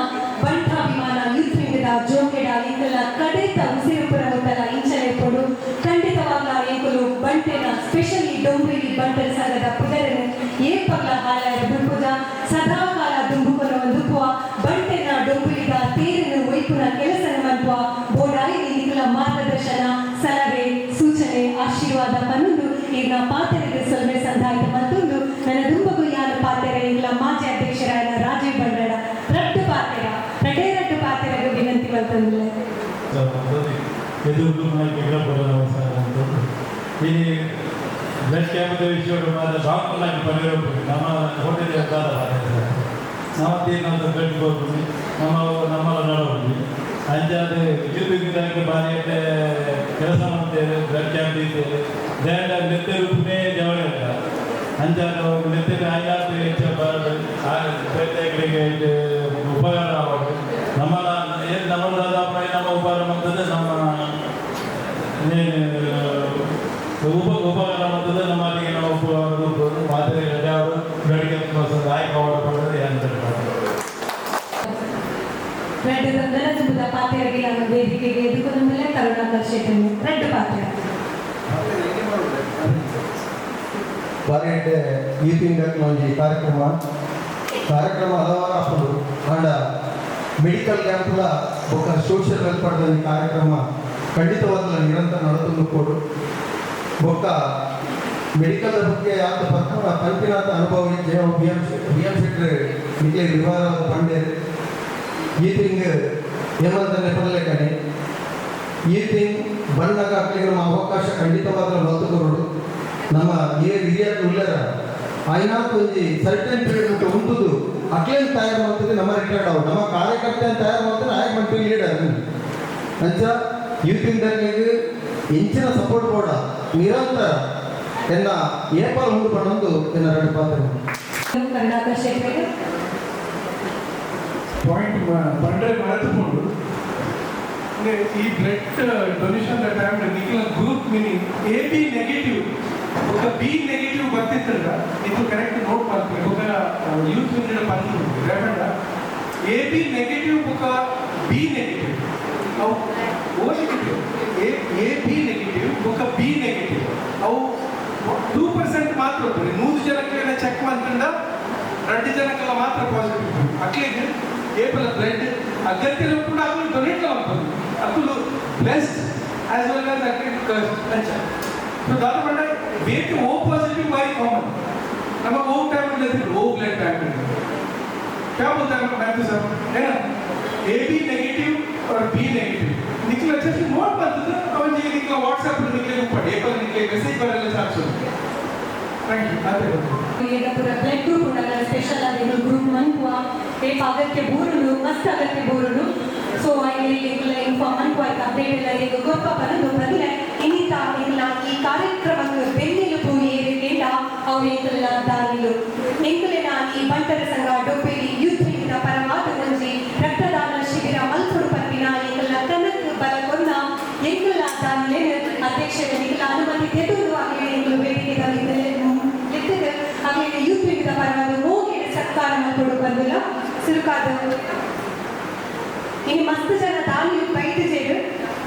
ಬಂಟಾಭಿಮಾನ ಯೂತ್ ವಿಂಗದ ಜೋಕೆಡ ಇಂಕಲ ಕಡೆತ ಉಸಿರುಪುರ ಮೊದಲ ಇಂಚನೆ ಕೊಡು ಖಂಡಿತವಾಗ್ಲ ಏಕಲು ಬಂಟೆನ ಸ್ಪೆಷಲಿ ಡೊಂಬರಿಲಿ ಬಂಟರ ಸಂಘದ ಪುದರನ್ನು ಏಪಗ್ಲ ಹಾಲಾಯ ಬಿಡುಪುದ ಸದಾಕಾಲ ದುಂಬುಕನ ಒಂದುಕುವ ಬಂಟೆನ ಡೊಂಬರಿಗ ತೇರನ್ನು ಒಯ್ಪುನ ಕೆಲಸ ಮಂಟುವ ಬೋಡಾಯಿ ನಿಖಲ ಮಾರ್ಗದರ್ಶನ ಸಲಹೆ ಸೂಚನೆ ಆಶೀರ್ವಾದ ಇಂದಿನ ಪಾತ್ರೆಗೆ ಸೊಲ್ಮೆ ಸಂದಾಯಿತ ಮತ್ತೊಂದು ನನ್ನ ದುಂಬಗು ಯಾರು ಪಾತ್ರೆ ಇಲ್ಲ ಮಾಜಿ ಅಧ್ಯಕ್ಷರಾದ ರಾಜೀವ್ ಬಂಡಾರ ರಟ್ಟು ಪಾತ್ರೆ ರಟ್ಟು ಪಾತ್ರೆಗೆ ವಿನಂತಿ ಮಾಡ್ತಂದಿಲ್ಲ ಎದುರು ಈ ಬ್ಲಡ್ ಕ್ಯಾಂಪ್ ವಿಷಯಗಳು ಮಾತ್ರ ಡಾಕ್ಟರ್ಲಾಗಿ ಬರೆಯೋದು ನಮ್ಮ ಹೋಟೆಲ್ ನಾವತ್ತೇನಾದ್ರು ಬ್ಲಡ್ ಕೊಡ್ತೀವಿ ನಮ್ಮಲ್ಲ ನೋಡೋದು ಅಂಚಾದ ಯೂಟ್ಯೂಬ್ಗೆ ಬಾರಿ ಕೆಲಸ ಮಾಡ್ತೇವೆ ಬ್ಲಡ್ ಕ್ಯಾಂಪ್ ಇದ್ದೇವೆ ದೇಹ ನೆತ್ತೆ ರೂಪನೇ ಜವಳ ಇಲ್ಲ ಅಂಚಾದ ನೆತ್ತಿಗೆ ಐದಾರು ಹೆಚ್ಚು ಪ್ರತ್ಯೇಕರಿಗೆ ಉಪಕಾರ ಆಗೋದು ನಮ್ಮಲ್ಲ ಏನು ನಮ್ಮದಾದ ಪರಿಣಾಮ ಉಪಕಾರ ಮಾಡ್ತದೆ ನಮ್ಮ ಉಪಕಾರ ಮಾಡ್ತದೆ ನಮ್ಮಲ್ಲಿಗೆ ನಾವು ಮಾತ್ರೆ ಅವರು ಬ್ಲಡ್ ಕ್ಯಾಂಪ್ ಆಯ್ಕೆ ಮಾಡೋದು ಏನು ರೆಡ್ ತಂದರ ತುಂಬದ ಪಾತ್ರೆಗೆ ನಾನು ವೇದಿಕೆಗೆ ಎದುಕೊಂಡು ಮೇಲೆ ಕರುಣಾಕರ್ ಶೆಟ್ಟಿ ರೆಡ್ ಪಾತ್ರೆ ಬಾರಿ ಈತಿಂಗ್ ಒಂಜಿ ಕಾರ್ಯಕ್ರಮ ಹಲವಾರು ಆಪುಂಡು ಆಂಡ ಮೆಡಿಕಲ್ ಕ್ಯಾಂಪ್ಲ ఒక ಸೋಷಿಯಲ್ ವೆಲ್ಫೇರ್ ಕಾರ್ಯಕ್ರಮ ಖಂಡಿತವಾದ ನಿರಂತರ ನಡತೊಂದು ಕೊಡು ఒక ಮೆಡಿಕಲ್ ಬಗ್ಗೆ ಯಾಕೆ ಪಂಪಿನಾಥ ಅನುಭವ ಬಿ ಎಂ ಶೆಟ್ಟಿ ನಿಮಗೆ ವಿವರ ಬಂಡೆ ಈತಿಂಗ್ ಹೇಮಂತ ನೆಪರ್ಲೆಕ್ಕನೆ ಈತಿಂಗ್ ಬಣ್ಣಗ ಹಾಕ್ಲಿಕ್ಕೆ ನಮ್ಮ ಅವಕಾಶ ಖಂಡಿತವಾದ ಒತ್ತುಕೊಡು ನಮ್ಮ ಹಿರಿಯರು ಉಳ್ಳರ ಆಯ್ನಾಕು ಒಂಜಿ ಸರ್ಟನ್ ಪೀರಿಯಡ್ ಉಂಟುದು ಅಕ್ಲೇನ್ ತಯಾರು ಮಾಡ್ತದೆ ನಮ್ಮ ರಿಟೈರ್ಡ್ ಅವು ನಮ್ಮ ಕಾರ್ಯಕರ್ತ ತಯಾರು ಮಾಡ್ತಾರೆ ಆಯ್ಕೆ ಮಾಡ್ತೀವಿ ಲೀಡರ್ ಅಂಚ ಯೂತಿಂಗ್ ದಾಖಲೆಗೆ ಹೆಂಚಿನ ಸಪೋರ್ಟ್ ಕೂಡ ನಿರಂತರ ಎನ್ನ ಏಪಾಲ್ ಉಂಟು ಪಡೊಂದು ಎನ್ನ ಎರಡು ಪಾತ್ರ ಕರುಣಾಕರ್ ಶೆಟ್ಟಿ ಪಾಯಿಂಟ್ ಬಂದರೆ ಮರೆತುಕೊಂಡು ಈ ಬ್ಲಡ್ ಡೊನೇಷನ್ ಟೈಮ್ ನಿಖಿಲ ಗ್ರೂಪ್ ಮೀನಿಂಗ್ AB ನೆಗೆಟಿವ್ ఒక B ನೆಗೆಟಿವ್ ಬರ್ತಿತ್ತಲ್ಲ ಇದು ಕರೆಕ್ಟ್ ನೋಟ್ ಮಾಡ್ತೀವಿ ఒక ಯೂತ್ ಮಿನಿಟ್ ಬಂದು ರೆಫಂಡ AB ನೆಗೆಟಿವ್ ఒక B ನೆಗೆಟಿವ್ ಅವು O ನೆಗೆಟಿವ್ AB ನೆಗೆಟಿವ್ ఒక B ನೆಗೆಟಿವ್ ಅವು 2% ಮಾತ್ರ ಹೋಗ್ತದೆ 100 ಜನಕ್ಕೆ ಚೆಕ್ ಮಾಡ್ಕೊಂಡ 2 ಜನಕ್ಕೆಲ್ಲ ಮಾತ್ರ ಪಾಸಿಟಿವ್ ಅಕ್ಲಿಗೆ ಏಪಲ ಬ್ಲಡ್ ಅಗತ್ಯ ಕೂಡ ಅಕ್ಕಲು ಡೊನೇಟ್ ಮಾಡ್ಬೋದು ಅಕ್ಕಲು ಬ್ಲೆಸ್ಡ್ ಆಸ್ ವೆಲ್ ಆಸ್ ಅಕ್ಲಿಗೆ ಕರ್ಸ್ ಅಂಚ ಸೊ ದಾದ ಬಂಡ ವೇಟ್ ಓ ಪಾಸಿಟಿವ್ ಬಾರಿ ಕಾಮನ್ ನಮ್ಮ ಓ ಟೈಮ್ ಇಲ್ಲದ್ರೆ ಓ ಬ್ಲಡ್ ಟೈಮ್ क्या बोलता है मैं तो सर है ना AB नेगेटिव और B नेगेटिव निकला अच्छा से नोट करते थे और ये निकला WhatsApp पर निकले ऊपर ए पर निकले मैसेज पर ले साथ सुन थैंक यू आते हो ये पूरा ब्लड ग्रुप उंडा स्पेशल आदि ग्रुप मन्कुआ ए अगत्य बूरुनु मस्त अगत्य बूरुनु सो आई इन्फॉर्म मन्कुआ अपडेट ಇಲ್ಲ ಈಗ ಗೊಪ್ಪ ಬರದು ಬದಲೇ ಇನ್ನಿತ ಇಲ್ಲ ಈ ಕಾರ್ಯಕ್ರಮಕ್ಕೆ ಬೆನ್ನೆಲುಬು ಏರಿಕೆಂಡ ಅವು ಏಕಲ್ಲ ದಾನಿಲು ಎಂಕಲೆನ ಈ ಬಂಟರ ಸಂಘ ಡೊಪ್ಪೇರಿ ಯೂತ್ ವಿಂಗ್ನ ಪರವಾದ ಮುಂಜಿ ರಕ್ತದಾನ ಶಿಬಿರ ಮಲ್ಪುರು ಪತ್ತಿನ ಎಂಕಲ ಕನಕ ಬಲಕೊಂಡ ಎಂಕಲ ದಾನಿಲೆ ಅಧ್ಯಕ್ಷರ ನಿಕಲ ಅನುಮತಿ ತೆಗೆದು ಆಗಲೇ ಎಂಕಲು ವೇದಿಕೆದಲ್ಲಿ ಲಿಖಿತ ಆಗಲೇ ಯೂತ್ ವಿಂಗ್ನ ಪರವಾದ ಮೋಗಿನ ಸತ್ಕಾರ ಮಲ್ಪುರು ಬಂದಿಲ್ಲ ಸುರುಕಾದ ಇನ್ನು ಮಸ್ತ್ ಜನ ದಾನಿಲು ಬೈಟ್ ಸೇರು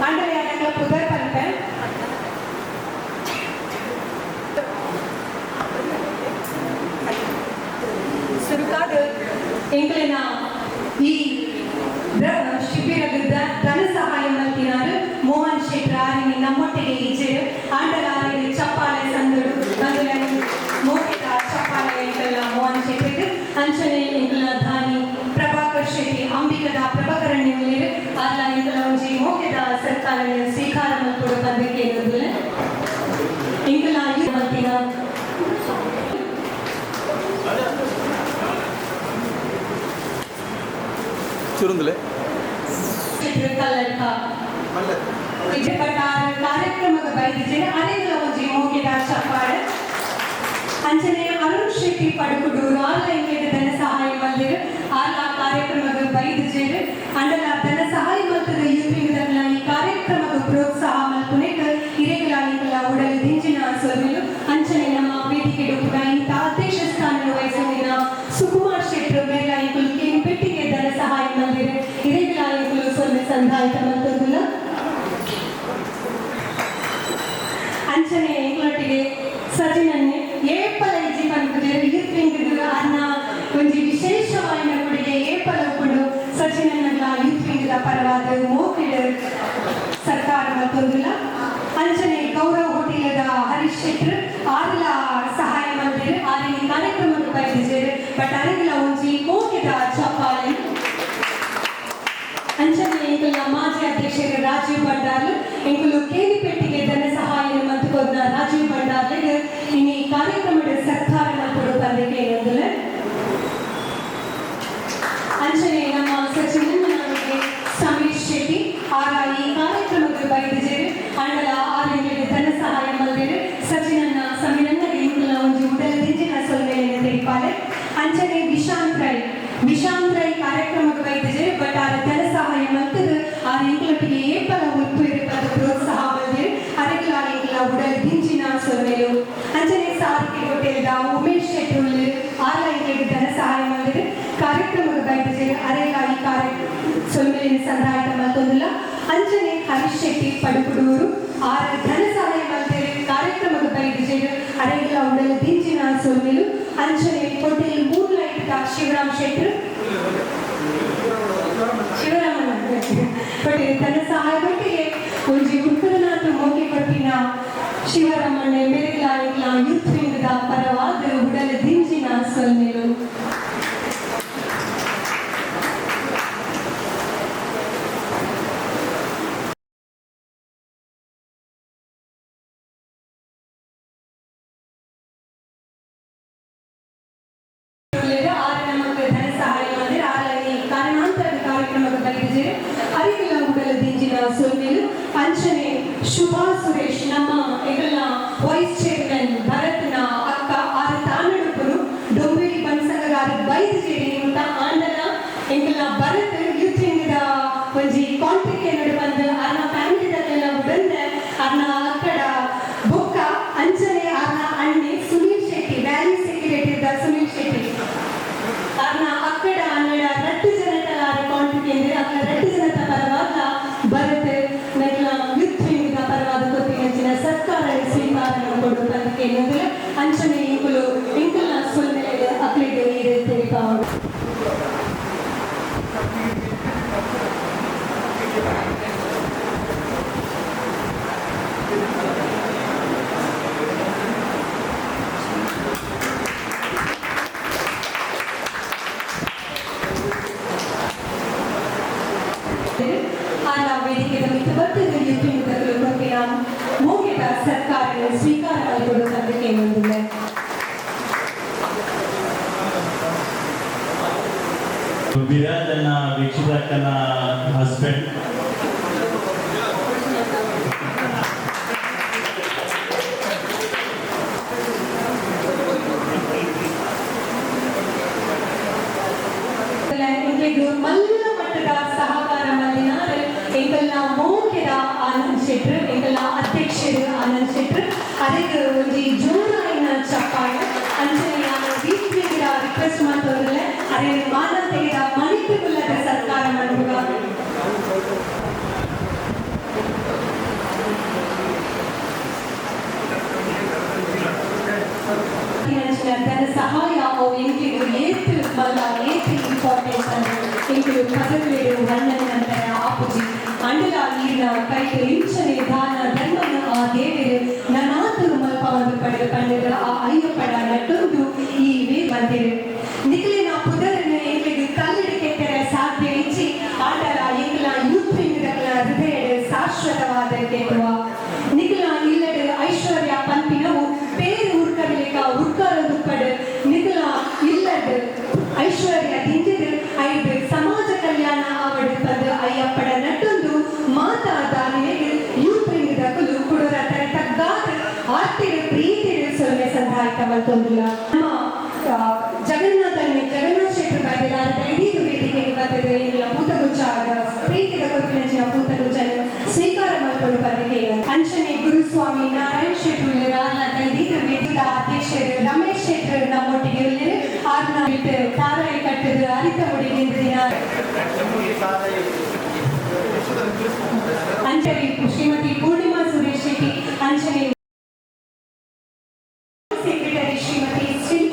ಮಂಡಳಿ ಅದಕ್ಕೆ ಪುದರ್ ಪಲ್ಪೆ ಸುರುಕಾದ ಎಂಕಲಿನ ಈ ಶಿಬಿರದ ಧನ ಸಹಾಯ ಮಲ್ತಿನಾರು ಮೋಹನ್ ಶೆಟ್ಟಿ ಆರಿನಿ ನಮ್ಮೊಟ್ಟಿಗೆ ಇಜ್ಜೆರು ಆಂಡಲಾರಿನ ಚಪ್ಪಾಳೆ ಸಂದರು ಬಂದುಲ ಮೋಹಿತ ಚಪ್ಪಾಳೆ ಎಂಕಲ ಮೋಹನ್ ಶೆಟ್ಟಿ ಅಂಚನೆ ಎಂಕಲ ಧಾನಿ ಪ್ರಭಾಕರ್ ಶೆಟ್ಟಿ ಅಂಬಿಕದ ಪ್ರಭಾಕರಣ್ಯ ಮೇಲೆ ಅಲ್ಲ ಎಂಕಲ ಒಂಜಿ ಮೋಹಿತ ಸರ್ಕಾರ ಸ್ವೀಕಾರ ಮಲ್ಪುಡು ಬಂದಕ್ಕೆ ಇರುವುದಿಲ್ಲ ಎಂಕಲ ಈ ಮಲ್ತಿನ ಚುರುಂದಲೆ ಕಾರ್ಯಕ್ರಮದ ಬೈದಿಜೆ ಅರೆಗಳ ಒಂಜಿ ಮೋಗಿದ ಚಪ್ಪಾಳೆ ಅಂಚನೆ ಅರುಣ್ ಶೆಟ್ಟಿ ಪಡುಕುಡೂರು ಆನ್ಲೈನ್ ಧನ ಸಹಾಯ ಮಲ್ದಿರು ಆಲ ಕಾರ್ಯಕ್ರಮದ ಬೈದಿಜೆರು ಅಂಡಲ ಧನ ಸಹಾಯ ಮಲ್ತದ ಯೂತ್ವಿಂಗದಲ್ಲ ಈ ಕಾರ್ಯಕ್ರಮದ ಪ್ರೋತ್ಸಾಹ ಮಲ್ಪುನೆಕ ಹಿರೇಗಲಾಳಿಗಳ ಉಡಲು ದಿಂಜಿನ ಸೊಲ್ಮೆಲು ಅಂಚನೆ ನಮ್ಮ ವೇದಿಕೆ ಕೂಡ ಇಂಥ ಅಧ್ಯಕ್ಷ ಸ್ಥಾನ ವಹಿಸುವಿನ ಸುಕುಮಾರ್ ಶೆಟ್ರು ಮೇಲಾಯಿಗಳು ಕೇನು ಪೆಟ್ಟಿಗೆ ಧನ ಸಹಾಯ ಮಲ್ದಿರು ಹಿರೇಗಲಾಳಿಗಳು ಸೊಲ್ಮೆ ಸಂದಾಯಿತ ಮಲ್ತದಿಲ್ಲ ಅಂಚನೆ ಎಂಗ್ಲೊಟ್ಟಿಗೆ ಸಚಿನನ್ನೇ ಏಪಲ ಇಜಿ ಪಂಪುಜರು ಯೂತ್ವಿಂಗ್ ಅನ್ನ ಒಂಜಿ ವಿಶೇಷವಾದ ಕೊಡುಗೆ ಏಪಲ ಕೊಡು ಸಚಿನನ್ನ ಯೂತ್ವಿಂಗ್ ಪರವಾದ ಮೋಕಿಡ ಸರ್ಕಾರ ಮತ್ತೊಂದಿಲ್ಲ ಅಂಚನೆ ಗೌರವ ಹೋಟೆಲದ ಹರೀಶ್ ಶೆಟ್ರು ಆರ್ಲ ಸಹಾಯ ಮಾಡಿದ್ರೆ ಆರಿನ ಕಾರ್ಯಕ್ರಮಕ್ಕೆ ಬಯಸಿದ್ದಾರೆ ಬಟ್ ಅರೆಗಳ ಒಂಜಿ ಮೋಗಿದ ಚಪ್ಪಾಳೆ ಅಂಚನೆ ಎಂಕಲ್ನ ಮಾಜಿ ಅಧ್ಯಕ್ಷರು ರಾಜೀವ್ ಭಂಡಾರ್ಲು ಎಂಕುಲು ಕೇಳಿಪೆಟ್ಟಿಗೆ ಧನ ಸಹಾಯ ಮಂತ್ರಿಗೋದ್ನ ರಾಜೀವ್ ಭಂಡಾರ್ಲಿಗೆ ಇನ್ನು ಈ ಕಾರ್ಯಕ್ರಮದ ಸರ್ಕಾರ ಕೊಡು ಬಂದಿಗೆ ಏನಂದ್ರೆ ಅಂಚನೆ ನಮ್ಮ ಸಚಿವನಿಗೆ ಸಮೀರ್ ಶೆಟ್ಟಿ ಆಗ ಈ ಕಾರ್ಯಕ್ರಮಕ್ಕೆ ಬಯಸಿದ್ದಾರೆ ಅಂಡಲ ಆರಿಗೆ ಧನ ಸಹಾಯ ಮಾಡಿದರೆ ಸಚಿನನ್ನ ಸಮೀರನ್ನಗೆ ಎಂಕುಲ ಒಂಜಿ ಉಡಲ ದಿಂಜಿನ ಸೊಲ್ಮೆಯನ್ನು ತೆರಿಪಾಲೆ ಅಂಚನೆ ವಿಶಾಂತ್ ರೈ ಕಾರ್ಯಕ್ರಮಕ್ಕೆ ಬಯಸಿದ್ದಾರೆ ಬಟ್ ಆರ ಧನ ಸಹಾಯ ಮಾಡ್ತದೆ ಆ ಎಂಕುಲೊಟ್ಟಿಗೆ ಏಪಲ ಉಪ್ಪು ಇರುತ್ತದೆ ಪ್ರೋತ್ಸಾಹ ಬಂದಿದೆ ಅರೆಗಳ ಎಂಕುಲ ಉಡಲ ದಿಂಜಿನ ಸೊಲ್ಮೆಲು ಅಂಚನೆ ಸಾರಿಗೆ ಹೋಟೆಲ್ದ ಉಮೇಶ್ ಶೆಟ್ಟಿ ಆರ ಎಂಕಲಿಗೆ ಧನ ಸಹಾಯ ಮಾಡಿದರೆ ಕಾರ್ಯಕ್ರಮಕ್ಕೆ ಬಯಸಿದ್ದಾರೆ ಅರೆಗಳ ಈ ಸೊಲ್ಮೆಲಿನ ಸಂದಾಯ ಮತ್ತೊಂದಿಲ್ಲ ಅಂಚನೆ ಹರೀಶ್ ಶೆಟ್ಟಿ ಪಡುಕುಡೂರು ಆರ ಧನ ಸಹಾಯ ಮಾಡಿದರೆ ಕಾರ್ಯಕ್ರಮಕ್ಕೆ ಬಯಸಿದ್ದಾರೆ ಅರೆಗಳ ಉಡಲ ದಿಂಜಿನ ಸೊಲ್ಮೆಲು ಅಂಚನೆ ಹೋಟೆಲ್ ಮೂರ್ಲೈಟ್ ಶಿವರಾಮ್ ಶೆಟ್ಟಿ ಬಟ್ ತನ್ನ ಸಹಾಯ ಪಟ್ಟಿಗೆ ಒಂಜಿ ಉತ್ತರನಾಥ ಮೋಗಿ ಕೊಟ್ಟಿನ ಶಿವರಾಮಣ್ಣ ಮೆರೆಗ್ಲ ಯೂತ್ ವಿಂಗ್ದ ಪರವಾದ ಉಡಲ ದಿಂಜಿನ ಸೊಲ್ಮೆಲು ಸೊಲ್ಮೆಲು ಅಂಚನೆ ಶುಭಾ ಸುರೇಶ್ ನಮ್ಮ ಎಗಲ ವೈಸ್ ಚೇರ್ಮನ್ ಭರತ್ನ ಅಕ್ಕ ಆರ ತಾನಡುಪರು ಡೊಂಬೇಲಿ ಬನ್ಸಂಗಗಾರ ಬೈದು ಸೇರಿ ಅಂತ ಆಂಡಲ ಎಂಗಲ ಭರತ್ ಯೂತ್ ವಿಂಗ್ದ ಒಂಜಿ ಕಾಂಟ್ರಿಕ್ಟ್ ನಡು ಬಂದು ಅರ್ನ ಫ್ಯಾಮಿಲಿದಲ್ಲೆಲ್ಲ ಬಂದ ಅರ್ನ ಅಕ್ಕಡ ಬೊಕ್ಕ ಅಂಚನೆ ಅರ್ನ ಅಣ್ಣೆ ಸುನೀಲ್ ಶೆಟ್ಟಿ ವ್ಯಾಲಿ ಸೆಕ್ಯೂರಿಟಿ ಇದ್ದ ಸುನೀಲ್ ಶೆಟ್ಟಿ ಅರ್ನ ಅಕ್ಕಡ ಅನ್ನಡ 2 ಜನಗಳ ಕಾಂಟ್ರಿಕ್ಟ್ ಎಂದರೆ ಅಕ್ಕ 2 ಜನದ ಪರವಾದ ಭರತ್ ನಗಲ ಯೂತ್ ವಿಂಗ್ದ ಪರವಾದ ಕೊಟ್ಟಿನ ಸರ್ಕಾರ ಸ್ವೀಕಾರ ಕೊಡುವುದಕ್ಕೆ ಏನಂದ್ರೆ ಅಂಚನೆ ಇಂಕಲ್ನ ಸೊಲ್ಮೆಲೆ ಅಕ್ಲಿಗೆ ನೀರು ತೆರಿಪಾವು ವೇದಿಕೆಯ ಮಿತಬದ್ಧದ ಯೂತ್ ವಿಂಗ್ಗಳು ಕೊಟ್ಟಿನ ಮೋಗಿದ ಸರ್ಕಾರ ಸ್ವೀಕಾರ ಕೊಡುವುದಕ್ಕೆ ಬಂದಿದೆ ವಿರಾಜನ ವೀಕ್ಷಕನ ಹಸ್ಬೆಂಡ್ ಮಲ್ಲ ಮಟ್ಟದ ಸಹಕಾರ ಮಲ್ಲಿನಾರ ಎಂಕಲ್ನ ಮೋಕೆದ ಆನಂದ್ ಶೆಟ್ರು ಎಂಕಲ್ನ ಅಧ್ಯಕ್ಷರು ಆನಂದ್ ಶೆಟ್ರು ಅದಕ್ಕೆ ಒಂದು ಜೋರಾಯಿನ ಚಪ್ಪಾಳ ಅಂಚನೆಯ ವೀಕ್ಷಕರ ರಿಕ್ವೆಸ್ಟ್ ಮಾಡ್ತವ್ರಲ್ಲ ಅದೇ ಮಾನ ತೆಗೆದ ಮಣಿಪುರದ ಸರ್ಕಾರ ಮಾಡುವ ಧನ ಸಹಾಯ ಅವು ಎಂಕಿಗೂ ಏತು ಮಲ್ಲ ಏತು ಇಂಪಾರ್ಟೆಂಟ್ ಎಂಕಿಗೂ ಪದವಿಗಳು ವರ್ಣನೆ ನಂತರ ಆಪುಜಿ ಅಂಡಲ ನೀರಿನ ಕೈಗೆ ಇಂಚನೆ ದಾನ ಧರ್ಮನ ಆ ದೇವರು ನನಾತು ಮಲ್ಪವನ್ನು ಪಡೆದು ಕಂಡಿದ್ದ ಆ ಅಯ್ಯಪ್ಪಡ ನಟೊಂದು ಈ ವೇ ಬಂದಿರು ನಿಖಲಿನ ಪುದರನ್ನು ಎಂಕಿಗೆ ಕಲ್ಲಿಡಿಕೆ ತೆರೆ ಸಾಧ್ಯ ಇಚ್ಚಿ ಆಡಲ ಎಂಕಲ ಯೂತ್ ವಿಂಗ್ಗಳ ಹೃದಯ ಶಾಶ್ವತವಾದ ಕೇಳುವ ನಿಖಲ ಇಲ್ಲದ ಐಶ್ವರ್ಯ ಪಂಪಿನವು ಬೇರೆ ಉರ್ಕಲಿಕ ಉರ್ಕರದುಪ್ಪಡು ನಿಖಲ ಇಲ್ಲದ ಐಶ್ವರ್ಯ ದಿಂದಿದು ಐದು ಸಮಾಜ ಕಲ್ಯಾಣ ಅವಡುತ್ತದೆ ಅಯ್ಯಪ್ಪಡ ನಟೊಂದು ಮಾತಾದಾನಿಗೆ ಯೂತ್ ವಿಂಗ್ದ ಕುಲು ಕುಡುರ ತರ ತಗ್ಗಾದ ಆರ್ತಿಗೆ ಪ್ರೀತಿಗೆ ಸೊನ್ನೆ ಸಂಧಾಯಿತ ಮತ್ತೊಂದಿಲ್ಲ ನಮ್ಮ ಜಗನ್ನಾಥ ಶೆಟ್ರು ಬರೆದಿಲ್ಲ ಐದು ವೇದಿಕೆಗೆ ಬರ್ತದೆ ಇಲ್ಲ ಪೂತಗುಚ್ಚ ಪ್ರೀತಿದ ಕೊಟ್ಟಿನ ಪೂತಗುಚ್ಚ ಸ್ವೀಕಾರ ಮಾಡಿಕೊಂಡು ಬರಲಿಕ್ಕೆ ಅಂಚನೆ ಗುರುಸ್ವಾಮಿ ನಾರಾಯಣ್ ಶೆಟ್ರು ಐದು ವೇದಿಕಾ ಅಧ್ಯಕ್ಷರು ರಮೇಶ್ ಶೆಟ್ರು ನಮ್ಮೊಟ್ಟಿಗೆ ಆರ್ನ ಬಿಟ್ಟು ತಾರಾಯಿ ಕಟ್ಟದು ಅರಿತ ಮುಡಿಗೆ ದಿನ ಅಂಚನೆ ಶ್ರೀಮತಿ ಪೂರ್ಣಿಮಾ ಸುರೇಶ್ ಶೆಟ್ಟಿ ಅಂಚನೆ ಸೆಕ್ರೆಟರಿ ಶ್ರೀಮತಿ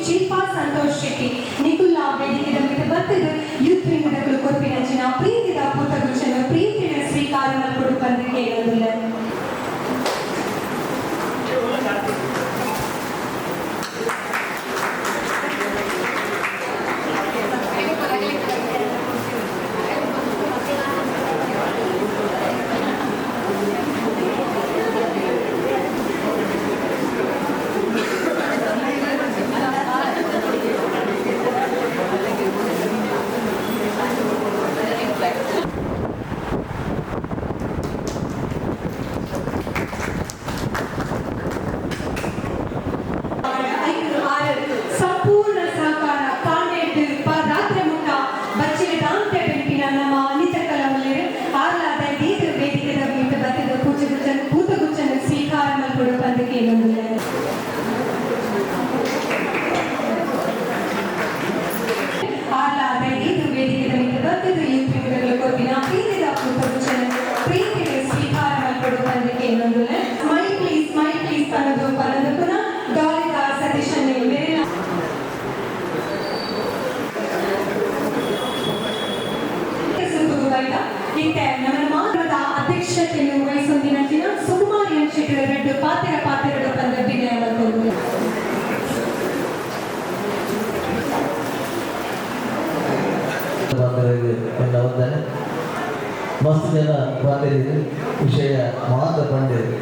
ಶಿಲ್ಪಾ ಸಂತೋಷ್ ಶೆಟ್ಟಿ ನಿಖುಲ್ ವೇದಿಕೆಯ ಮಿತ ಬರ್ತದ ಯೂತ್ ವಿಂಗ್ಗಳು ಕೊಪ್ಪಿನ ಪ್ರೀತಿದ ಪೂತಗುಚ್ಚನ ಪ್ರೀತಿಯ ಸ್ವೀಕಾರ ಮಾಡಿಕೊಂಡು ಬಂದಿಗೆ ಇರೋದಿಲ್ಲ ಪನ್ನದು ಪುನಃ ಗಾಳಿದ ಸತೀಶನ್ನೇ ಮೇಲಿನ ಇತ್ತೆ ನಮ್ಮ ಮಾನದ ಅಧ್ಯಕ್ಷತೆಯನ್ನು ವಹಿಸೊಂದಿನ ಸುಕುಮಾರಿ ಶೆಟ್ಟರ ಎರಡು ಪಾತ್ರೆಗಳು ಬಂದ ವಿನಯ ಮತ್ತು ಎಲ್ಲ ಒಂದಾನೆ ಮಸ್ತ್ ಜನ ಬಾಂಧವ್ಯ ವಿಷಯ ಮಾತ್ರ ಬಂದಿದೆ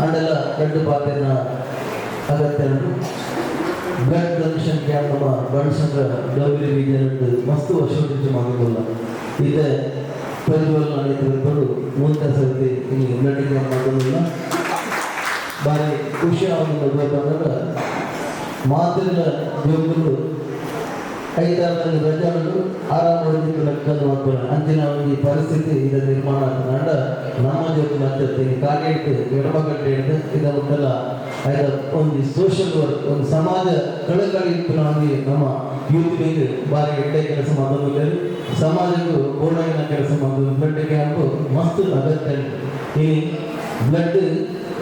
ಅಂಡೆಲ್ಲ ಎರಡು ಪಾತ್ರೆನ ಅಗತ್ಯ ಬ್ಲಡ್ ಡೊನೇಷನ್ ಕ್ಯಾಂಪ್ ನಮ್ಮ ಬಣ್ಸಂದ್ರ ಡಬ್ಲ್ಯೂ ವಿಜಯನದ್ದು ಮಸ್ತ್ ವರ್ಷ ಮಾಡಿಲ್ಲ ಇದೆ ಪ್ರಜ್ವಲ್ ನಾಡಿದ್ರು ಮುಂದೆ ಸರ್ತಿ ಇಲ್ಲಿ ಬ್ಲಡ್ ಕ್ಯಾಂಪ್ ಮಾಡೋದಿಲ್ಲ ಭಾರಿ ಖುಷಿ ಆಗಬೇಕಂದ್ರೆ ಮಾತ್ರ ಯೋಗಗಳು 5-6 ರಜಾಗಳು ಆರಾಮ ಲೆಕ್ಕನ್ನು ಅಂಚಿನ ಒಂದು ಪರಿಸ್ಥಿತಿ ಇದರ ನಿರ್ಮಾಣ ಕಂಡ ನಮ್ಮ ಜೊತೆ ಮತ್ತೆ ಕಾಲಿಟ್ಟು ಎಡಮಗಟ್ಟೆ ಹಿಡಿದು ಇದನ್ನೆಲ್ಲ ಒಂದು ಸೋಷಿಯಲ್ ವರ್ಕ್ ಒಂದು ಸಮಾಜ ಕಳಕಳಿ ನಾವು ನಮ್ಮ ಯೂತ್ನಿಗೆ ಭಾರಿ ಎಡ್ಡೆ ಕೆಲಸ ಮಾಡೋದು ಸಮಾಜಕ್ಕೂ ಪೂರ್ಣ ಕೆಲಸ ಮಾಡೋದು ಬ್ಲಡ್ ಕ್ಯಾಂಪ್ ಮಸ್ತ್ ಅಗತ್ಯ ಈ ಬ್ಲಡ್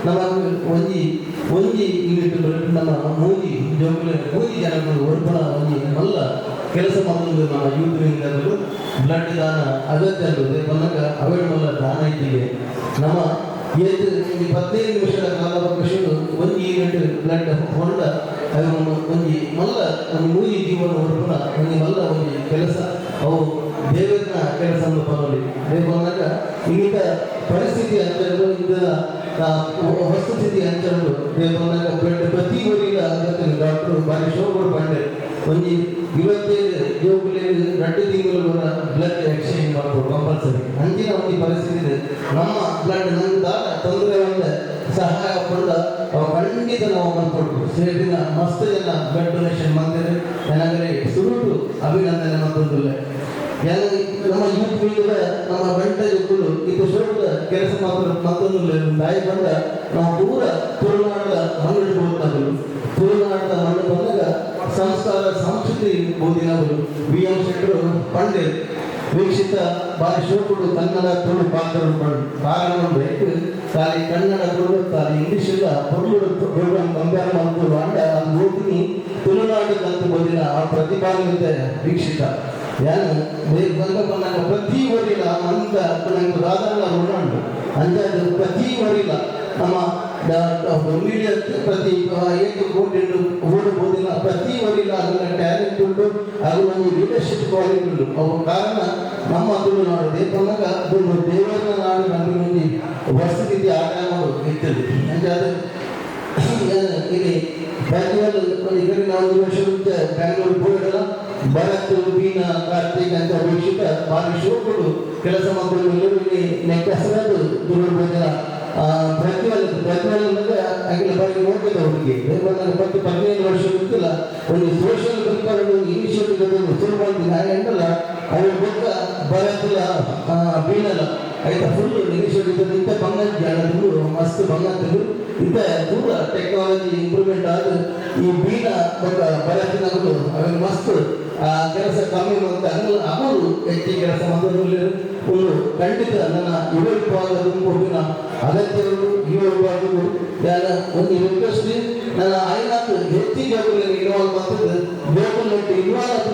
ನಮಗೆ ಒಂಜಿ ಯೂನಿಟ್ ನಮ್ಮ ಮೂಜಿ ಜನಗಳು ಒರ್ಪಣ ಒಂಜಿ ಮಲ್ಲ ಕೆಲಸ ಮಾಡೋದು ನಮ್ಮ ಯೂತ್ನಿಂದಲೂ ಬ್ಲಡ್ ದಾನ ಅಗತ್ಯ ಇರುತ್ತದೆ ಬಂದಾಗ ಅವೇಳು ಮಲ್ಲ ದಾನ ಇಟ್ಟಿಗೆ ನಮ್ಮ 15 ನಿಮಿಷದ ಕಾಲಾವಕಾಶಗಳು ಒಂದು ಯೂನಿಟ್ ಬ್ಲಡ್ ಹೊಂಡ ಒಂಜಿ ಮಲ್ಲ ಒಂದು ಮೂಜಿ ಜೀವನ ಒರ್ಪಣ ಒಂಜಿ ಮಲ್ಲ ಒಂಜಿ ಕೆಲಸ ಅವು ದೇವರ ಕೆಲಸವನ್ನು ಪರವಲಿ ಬಂದಾಗ ಇಂಥ ಪರಿಸ್ಥಿತಿ ಅಂಚಲು ಇಂಥ ವಸ್ತುಸ್ಥಿತಿ ಅಂಚಲು ಬಂದಾಗ ಬ್ಲಡ್ ಪ್ರತಿ ಊರಿನ ಅಗತ್ಯ ಡಾಕ್ಟರ್ ಬಾರಿ ಶೋಗಳು ಬಂಡೆ ಒಂದು 25 ಯೋಗಗಳಲ್ಲಿ 2 ತಿಂಗಳು ಬ್ಲಡ್ ಎಕ್ಸ್ಚೇಂಜ್ ಮಾಡ್ಬೋದು ಕಂಪಲ್ಸರಿ ಅಂಚಿನ ಒಂದು ಪರಿಸ್ಥಿತಿ ಇದೆ ನಮ್ಮ ಬ್ಲಡ್ ನಮ್ಗೆ ತೊಂದರೆ ಸಹಾಯ ಪಡೆದ ಖಂಡಿತ ನಾವು ಮಾಡ್ಕೊಡ್ಬೋದು ಸೇರಿನ ಮಸ್ತ್ ಜನ ಬ್ಲಡ್ ಡೊನೇಷನ್ ಮಾಡಿದರೆ ನನಗೆ ಸುರುಟು ಅಭಿನಂದನೆ ಮತ್ತೊಂದಿಲ್ಲ ನಮ್ಮ ಯೂತ್ ಮೀಡಿಯದ ನಮ್ಮ ಗಂಟ ಯುಕ್ಕಳು ಇದು ಶೋಕದ ಕೆಲಸ ಮಾತ್ರ ಮತ್ತೊಂದು ತಾಯಿ ಬಂದ ನಾವು ಪೂರ ತುಳುನಾಡದ ಮಣ್ಣು ಬೋದ್ನಾಗಲು ತುಳುನಾಡದ ಮಣ್ಣು ಬಂದಾಗ ಸಂಸ್ಕಾರ ಸಂಸ್ಕೃತಿ ಬೋಧಿನವರು BM ಶೆಟ್ಟರು ಪಂಡೆ ವೀಕ್ಷಿತ ಬಾರಿ ಶೋಕುಡು ಕನ್ನಡ ತುಳು ಪಾತ್ರಗಳು ಕಾರಣ ಬೇಕು ತಾಲಿ ಕನ್ನಡ ತುಳು ತಾಲಿ ಇಂಗ್ಲಿಷ್ ಇಲ್ಲ ಪೊರ್ಲುಡು ಪ್ರೋಗ್ರಾಮ್ ಕಂಪೇರ್ ಮಾಡ್ಕೊಂಡು ಅಂಡ ಅದು ಓದಿನಿ ತುಳುನಾಡು ಕಂತು ಬೋದಿನ ಆ ಪ್ರತಿಭಾನ್ವಿತ ವೀಕ್ಷಿತ ಯಾನು ಬಂದ ಪ್ರತಿ ಊರಿಲ್ಲ ಅಂತ ನಂಗೆ ಸಾಧಾರಣ ಋಣ ಅಂದಾಜು ಪ್ರತಿ ಊರಿಲ್ಲ ನಮ್ಮ ಮೀಡಿಯಾ ಪ್ರತಿ 8 ಕೋಟಿ ಓಡಬಹುದಿಲ್ಲ ಪ್ರತಿ ಊರಿಲ್ಲ ಅದನ್ನ ಟ್ಯಾಲೆಂಟ್ ಉಂಟು ಅದು ಒಂದು ಲೀಡರ್ಶಿಪ್ ಕ್ವಾಲಿಟಿ ಉಂಟು ಅವು ಕಾರಣ ನಮ್ಮ ತುಳುನಾಡು ಬಂದಾಗ ಅದೊಂದು ದೇವರ ನಾಡು ನಮಗೆ ಒಂದು ಪರಿಸ್ಥಿತಿ ಆದಾಯ ಮಾಡೋದು ಇರ್ತದೆ ಅಂದಾಜು ಇಲ್ಲಿ ಬ್ಯಾಂಗ್ಳೂರು ಈಗ ನಾವು 1 ವರ್ಷ ಮುಂಚೆ ಬ್ಯಾಂಗ್ಳೂರು ಹೋಗಿರಲ್ಲ ಭರತ್ ಬೀನಾ ಕಾರ್ತಿಕ್ ಅಂತ ವೀಕ್ಷಿತ ಭಾರಿ ಶೋಕಗಳು ಕೆಲಸ ಮಾಡಿಕೊಂಡು ನೆಕ್ಕ ಹೆಸರದು ದುರ್ಬಲ ಪ್ರಜ್ವಲ್ ಆಗಿನ ಬಾರಿ ನೋಡ್ತಿದ್ದ ಹುಡುಗಿ 10-15 ವರ್ಷ ಗೊತ್ತಿಲ್ಲ ಒಂದು ಸೋಷಿಯಲ್ ಒಂದು ಇನಿಷಿಯೇಟಿವ್ ಶುರು ಮಾಡ್ತೀನಿ ಹಾಗೆಂಟಲ್ಲ ಅವ್ರ ಗೊತ್ತ ಭರತ್ಲ ಬೀನಲ್ಲ ಆಯ್ತಾ ಫುಲ್ ಇನಿಷಿಯೇಟಿವ್ ಇಂಥ ಬಂಗಾರ ಮಸ್ತ್ ಬಂಗಾರ ಇಂಥ ದೂರ ಟೆಕ್ನಾಲಜಿ ಇಂಪ್ರೂವ್ಮೆಂಟ್ ಆದ ಈ ಬೀನ ಭರತಿನಗಳು ಅವ್ರಿಗೆ ಮಸ್ತ್ ಕೆಲಸ ಕಮ್ಮಿ ಅಂತ ಅವರು ಹೆಚ್ಚಿನ ಕೆಲಸ ಮಾಡೋದ್ರಲ್ಲಿ ಒಂದು ಖಂಡಿತ ನನ್ನ ಯುವ ವಿಭಾಗದ ಗುಂಪಿನ ಅಗತ್ಯಗಳು ಯುವ ವಿಭಾಗಗಳು ಒಂದು ರಿಕ್ವೆಸ್ಟ್ ನನ್ನ ಐನಾತು ಹೆಚ್ಚಿನ ಜಾಗಗಳಲ್ಲಿ ಇನ್ವಾಲ್ವ್ ಮಾಡ್ತದೆ ಲೋಕಲ್ ಇನ್ವಾಲ್ವ್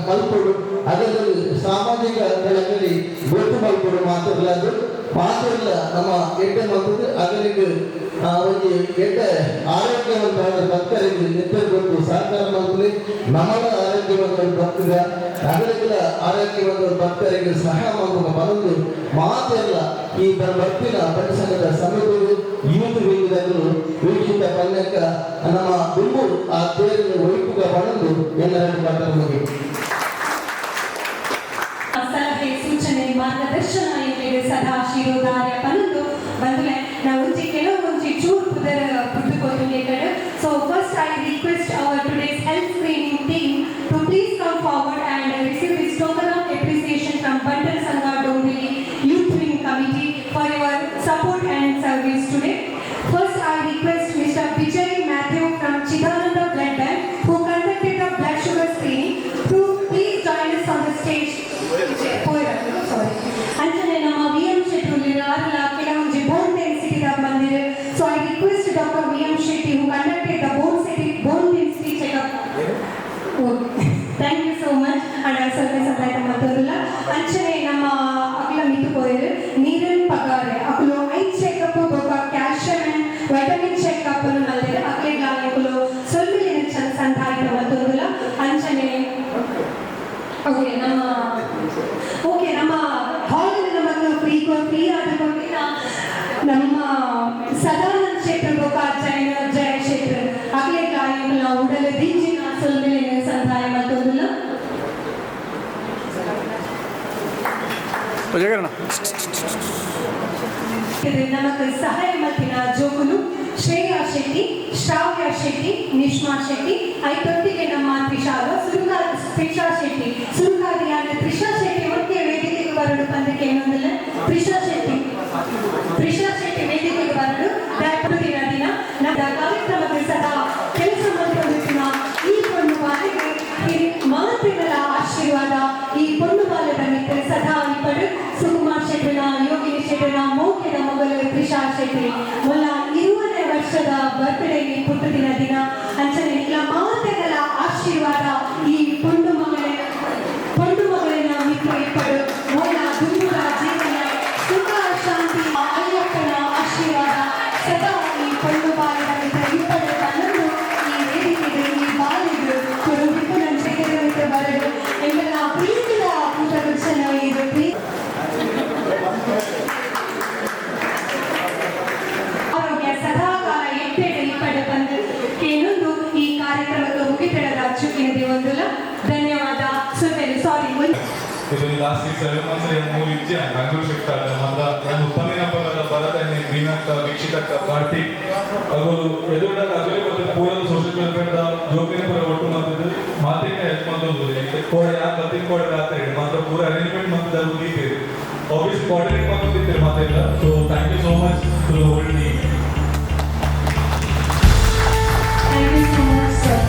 ಮಲ್ಕೊಡು ಅದರಲ್ಲಿ ಸಾಮಾಜಿಕ ದಳದಲ್ಲಿ ಗೊತ್ತು ಮಲ್ಕೊಡು ಮಾತ್ರ ಇಲ್ಲ ನಮ್ಮ ಎಡ್ಡೆ ಮಾಡ್ತದೆ ಅದರಿಗೆ ಒಂದು ಎಡ್ಡೆ ಆರೋಗ್ಯವಂತವಾದ ಭಕ್ತರಿಗೆ ನಿತ್ಯ ಗೊತ್ತು ಸಹಕಾರ ಮಾಡ್ತದೆ ನಮ್ಮದ ಆರೋಗ್ಯವಂತ ಭಕ್ತರ ಅದರಿಗೆಲ್ಲ ಆರೋಗ್ಯವಂತ ಭಕ್ತರಿಗೆ ಸಹಾಯ ಮಾಡುವ ಬರೋದು ಮಾತ್ರ ಈ ಭಕ್ತಿನ ಪರಿಸರದ ಸಮಿತಿಗಳು ಯೂತ್ ವೇದಿಕೆಗಳು ವೀಕ್ಷಿತ ಪಲ್ಯಕ್ಕ ನಮ್ಮ ಗುಂಪು ಆ ದೇವರ ವೈಪುಗ ಬಣದು ಎಲ್ಲರನ್ನು ಮಾತಾಡುವುದು ಸಲಹೆ ಸೂಚನೆ ಮಾರ್ಗದರ್ಶನ ಇಲ್ಲಿ ಸದಾ ಶಿರೋಧಾರ್ಯ ಪನ್ನದು ಬಂದ್ರೆ ನಾವು ಕೆಲವೊಂದು ಚೂರು ಪುಟ್ಟುಕೊಂಡು so first I request our today's health screening team to please come forward and receive this token of appreciation from ಬಂಟಲ್ Sangha Dombivli youth wing committee for your support and service today. First I request Mr. Vijay Matthew from Chidananda Blood Bank who conducted the blood sugar screening to please join us on the stage. Sorry. Anjane nama VM Shetru lirarla ಕೆಲವೊಂದು bone density ಬಂದಿದೆ. So I request the ನಮಗೆ ಸಹಾಯ ಮತ್ತಿನ ಜೋಗುಲು ಶ್ರೇಯಾ ಶೆಟ್ಟಿ, ಶ್ರಾವ್ಯ ಶೆಟ್ಟಿ, ನಿಷ್ಮಾ ಶೆಟ್ಟಿ, ಐದೊಟ್ಟಿಗೆ ನಮ್ಮ ತ್ರಿಷಾ ಶೆಟ್ಟಿ ಸುರುಕಾದಿಯಾದ ತ್ರಿಷಾ ಶೆಟ್ಟಿ ಒಟ್ಟಿಗೆ ವೇದಿಕೆಗೆ ಬರಲು ಪಂದಕ್ಕೆ ಇನ್ನೊಂದಿಲ್ಲ. ತ್ರಿಷಾ ಶೆಟ್ಟಿ ವೇದಿಕೆಗೆ ಬರಲು ದಿನ ನಮ್ಮ ಕಾರ್ಯಕ್ರಮಕ್ಕೆ ಸದಾ ಕೆಲಸ ಮಾಡಿಕೊಂಡಿರುವ ಈ ಪೊಣ್ಣು ಬಾಲಿಗೆ ಮಾತೃಗಳ ಆಶೀರ್ವಾದ ಈ ಪೊಣ್ಣು ಬಾಲದ ಮಿತ್ರ ಸದಾ ಇಬ್ಬರು ಸುಕುಮಾರ್ ಶೆಟ್ಟಿನ, ಯೋಗಿನಿ ಶೆಟ್ಟಿನ ಮೌಖ್ಯದ ಮಗಳು ತ್ರಿಷಾ ಶೆಟ್ಟಿ ಮೊಲ್ಲ 20ನೇ ವರ್ಷದ ಬರ್ತ್ಡೇ ಪುಟ್ಟದಿನ ದಿನ ಅಂಚನೆ ಎಲ್ಲ ಮಾತೆಗಳ ಆಶೀರ್ವಾದ ಈ ಪೊಣ್ಣು ಮಗಳಿನ ಮಿತ್ರ ಇಬ್ಬರು ಮೊಲ್ಲ ದುಂಬುರ ಜೀವನ ಸುಖ ಶಾಂತಿ ಅಯ್ಯಪ್ಪನ ಆಶೀರ್ವಾದ ಸದಾ ಈ ಪೊಣ್ಣು ಬಾಲದ ಮಿತ್ರ ಇಬ್ಬರು ತನ್ನನ್ನು ಈ ವೇದಿಕೆಗೆ ಈ ಬಾಲಿಗೆ ಕೊಡುವಿಟ್ಟು ನನ್ನ ಜಗದ ಬರಲು ಎಂಬೆಲ್ಲ ಪ್ರೀತಿಯ ಪುಟಗುಚ್ಛನ ಇದು ಆರೋಗ್ಯ ಸದಾಕಾಲ ಎಟ್ಟೆಡೆ ಪಡೆ ಬಂದು ಏನೊಂದು ಈ ಕಾರ್ಯಕ್ರಮಕ್ಕೆ ಮುಗಿತಡದ ಚುಕ್ಕಿನದಿ ಒಂದಲ್ಲ. ಧನ್ಯವಾದ. ಸಾರಿ ಇದು ಲಾಸ್ಟ್ 7 ಮಂತ್ಸ್ ಮೂರು ಇಜ್ಜೆ ರಂಗೂರು ಶಿಫ್ಟ್ ಆದ ಮಲ್ಲ ನಾನು ಉಪನಿನ ಪರದ ಬರದನೆ ಮೀನಕ್ಕ ವೀಕ್ಷಿತಕ್ಕ ಪಾರ್ಟಿ ಅವರು ಎದುರುಡ ಅಗಲಿ ಮತ್ತು ಪೂರದ ಸೋಷಿಯಲ್ ವೆಲ್ಫೇರ್ ದ ಜೋಗಿನ ಪರ ಒಟ್ಟು ಮಾಡಿದ್ರು ಮಾತಿನ ಹೆಲ್ಪ್ ಮಾಡೋದು ಕೋಡೆ ಆ ಗತಿ ಕೋಡೆ ರಾತ್ರಿ ಮಾತ್ರ ಪೂರ ಅರೇಂಜ್ಮೆಂಟ್ ಮತ್ತು ಮುಗಿತೀರಿ ಆಫೀಸ್ ಕೋಆರ್ಡಿನೇಟ್ ಮಾಡ್ತಿರ್ತೀರಿ ಮಾತಿಲ್ಲ. So thank you so much to hold me. Thank you so much sir.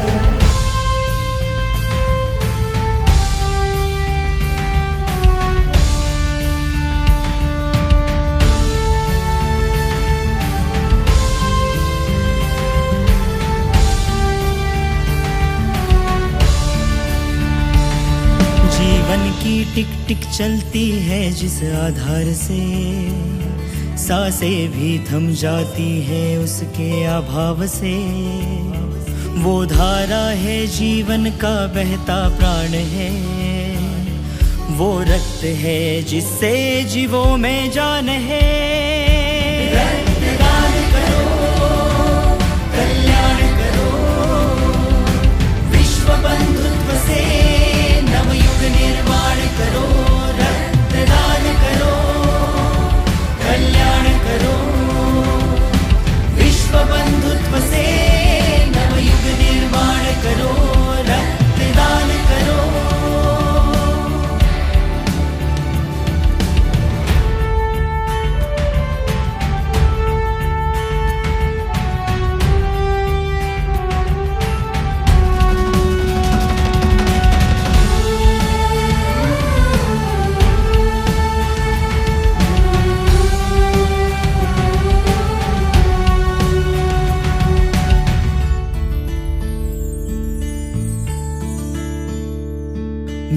जीवन की टिक टिक चलती है जिस आधार से सांसें भी थम जाती है उसके अभाव से। वो धारा है जीवन का बहता प्राण है, वो रक्त है जिससे जीवों में जान है। रक्तदान करो, कल्याण करो, विश्व बंधुत्व से नवयुग निर्माण करो। रक्तदान करो, कल्याण करो, विश्व बंधुत्व से नवयुग निर्माण करो। रक्तदान करो।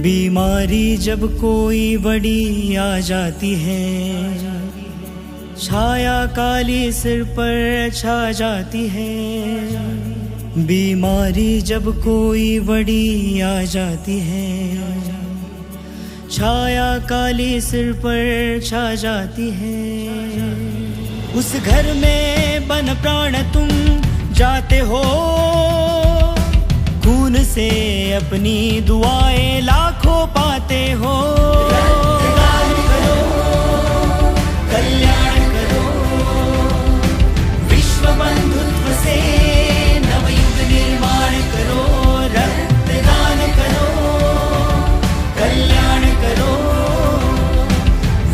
बीमारी जब कोई बड़ी आ जाती है, छाया काली सिर पर छा जाती है। बीमारी जब कोई बड़ी आ जाती है, छाया काली सिर पर छा जाती है। उस घर में बन प्राण तुम जाते हो, खून से अपनी दुआएं लाखों पाते हो। रक्तदान करो, कल्याण करो, विश्व बंधुत्व से नवयुग निर्माण करो। रक्तदान करो, कल्याण करो,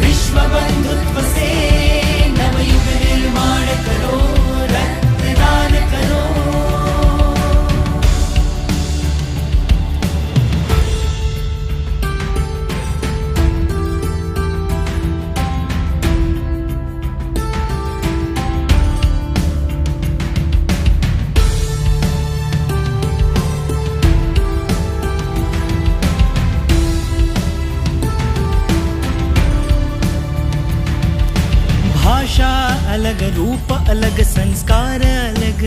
विश्व बंधुत्व से नवयुग निर्माण करो। रक्तदान करो। भाषा अलग, रूप अलग, संस्कार अलग,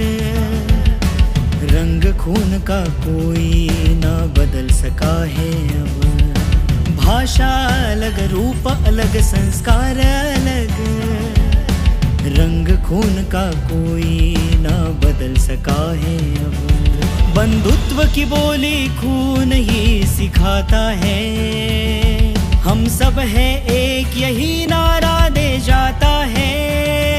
रंग खून का कोई ना बदल सका है अब। भाषा अलग, रूप अलग, संस्कार अलग, रंग खून का कोई ना बदल सका है अब। बंधुत्व की बोली खून ही सिखाता है, हम सब हैं एक, यही नारा दे जाता है।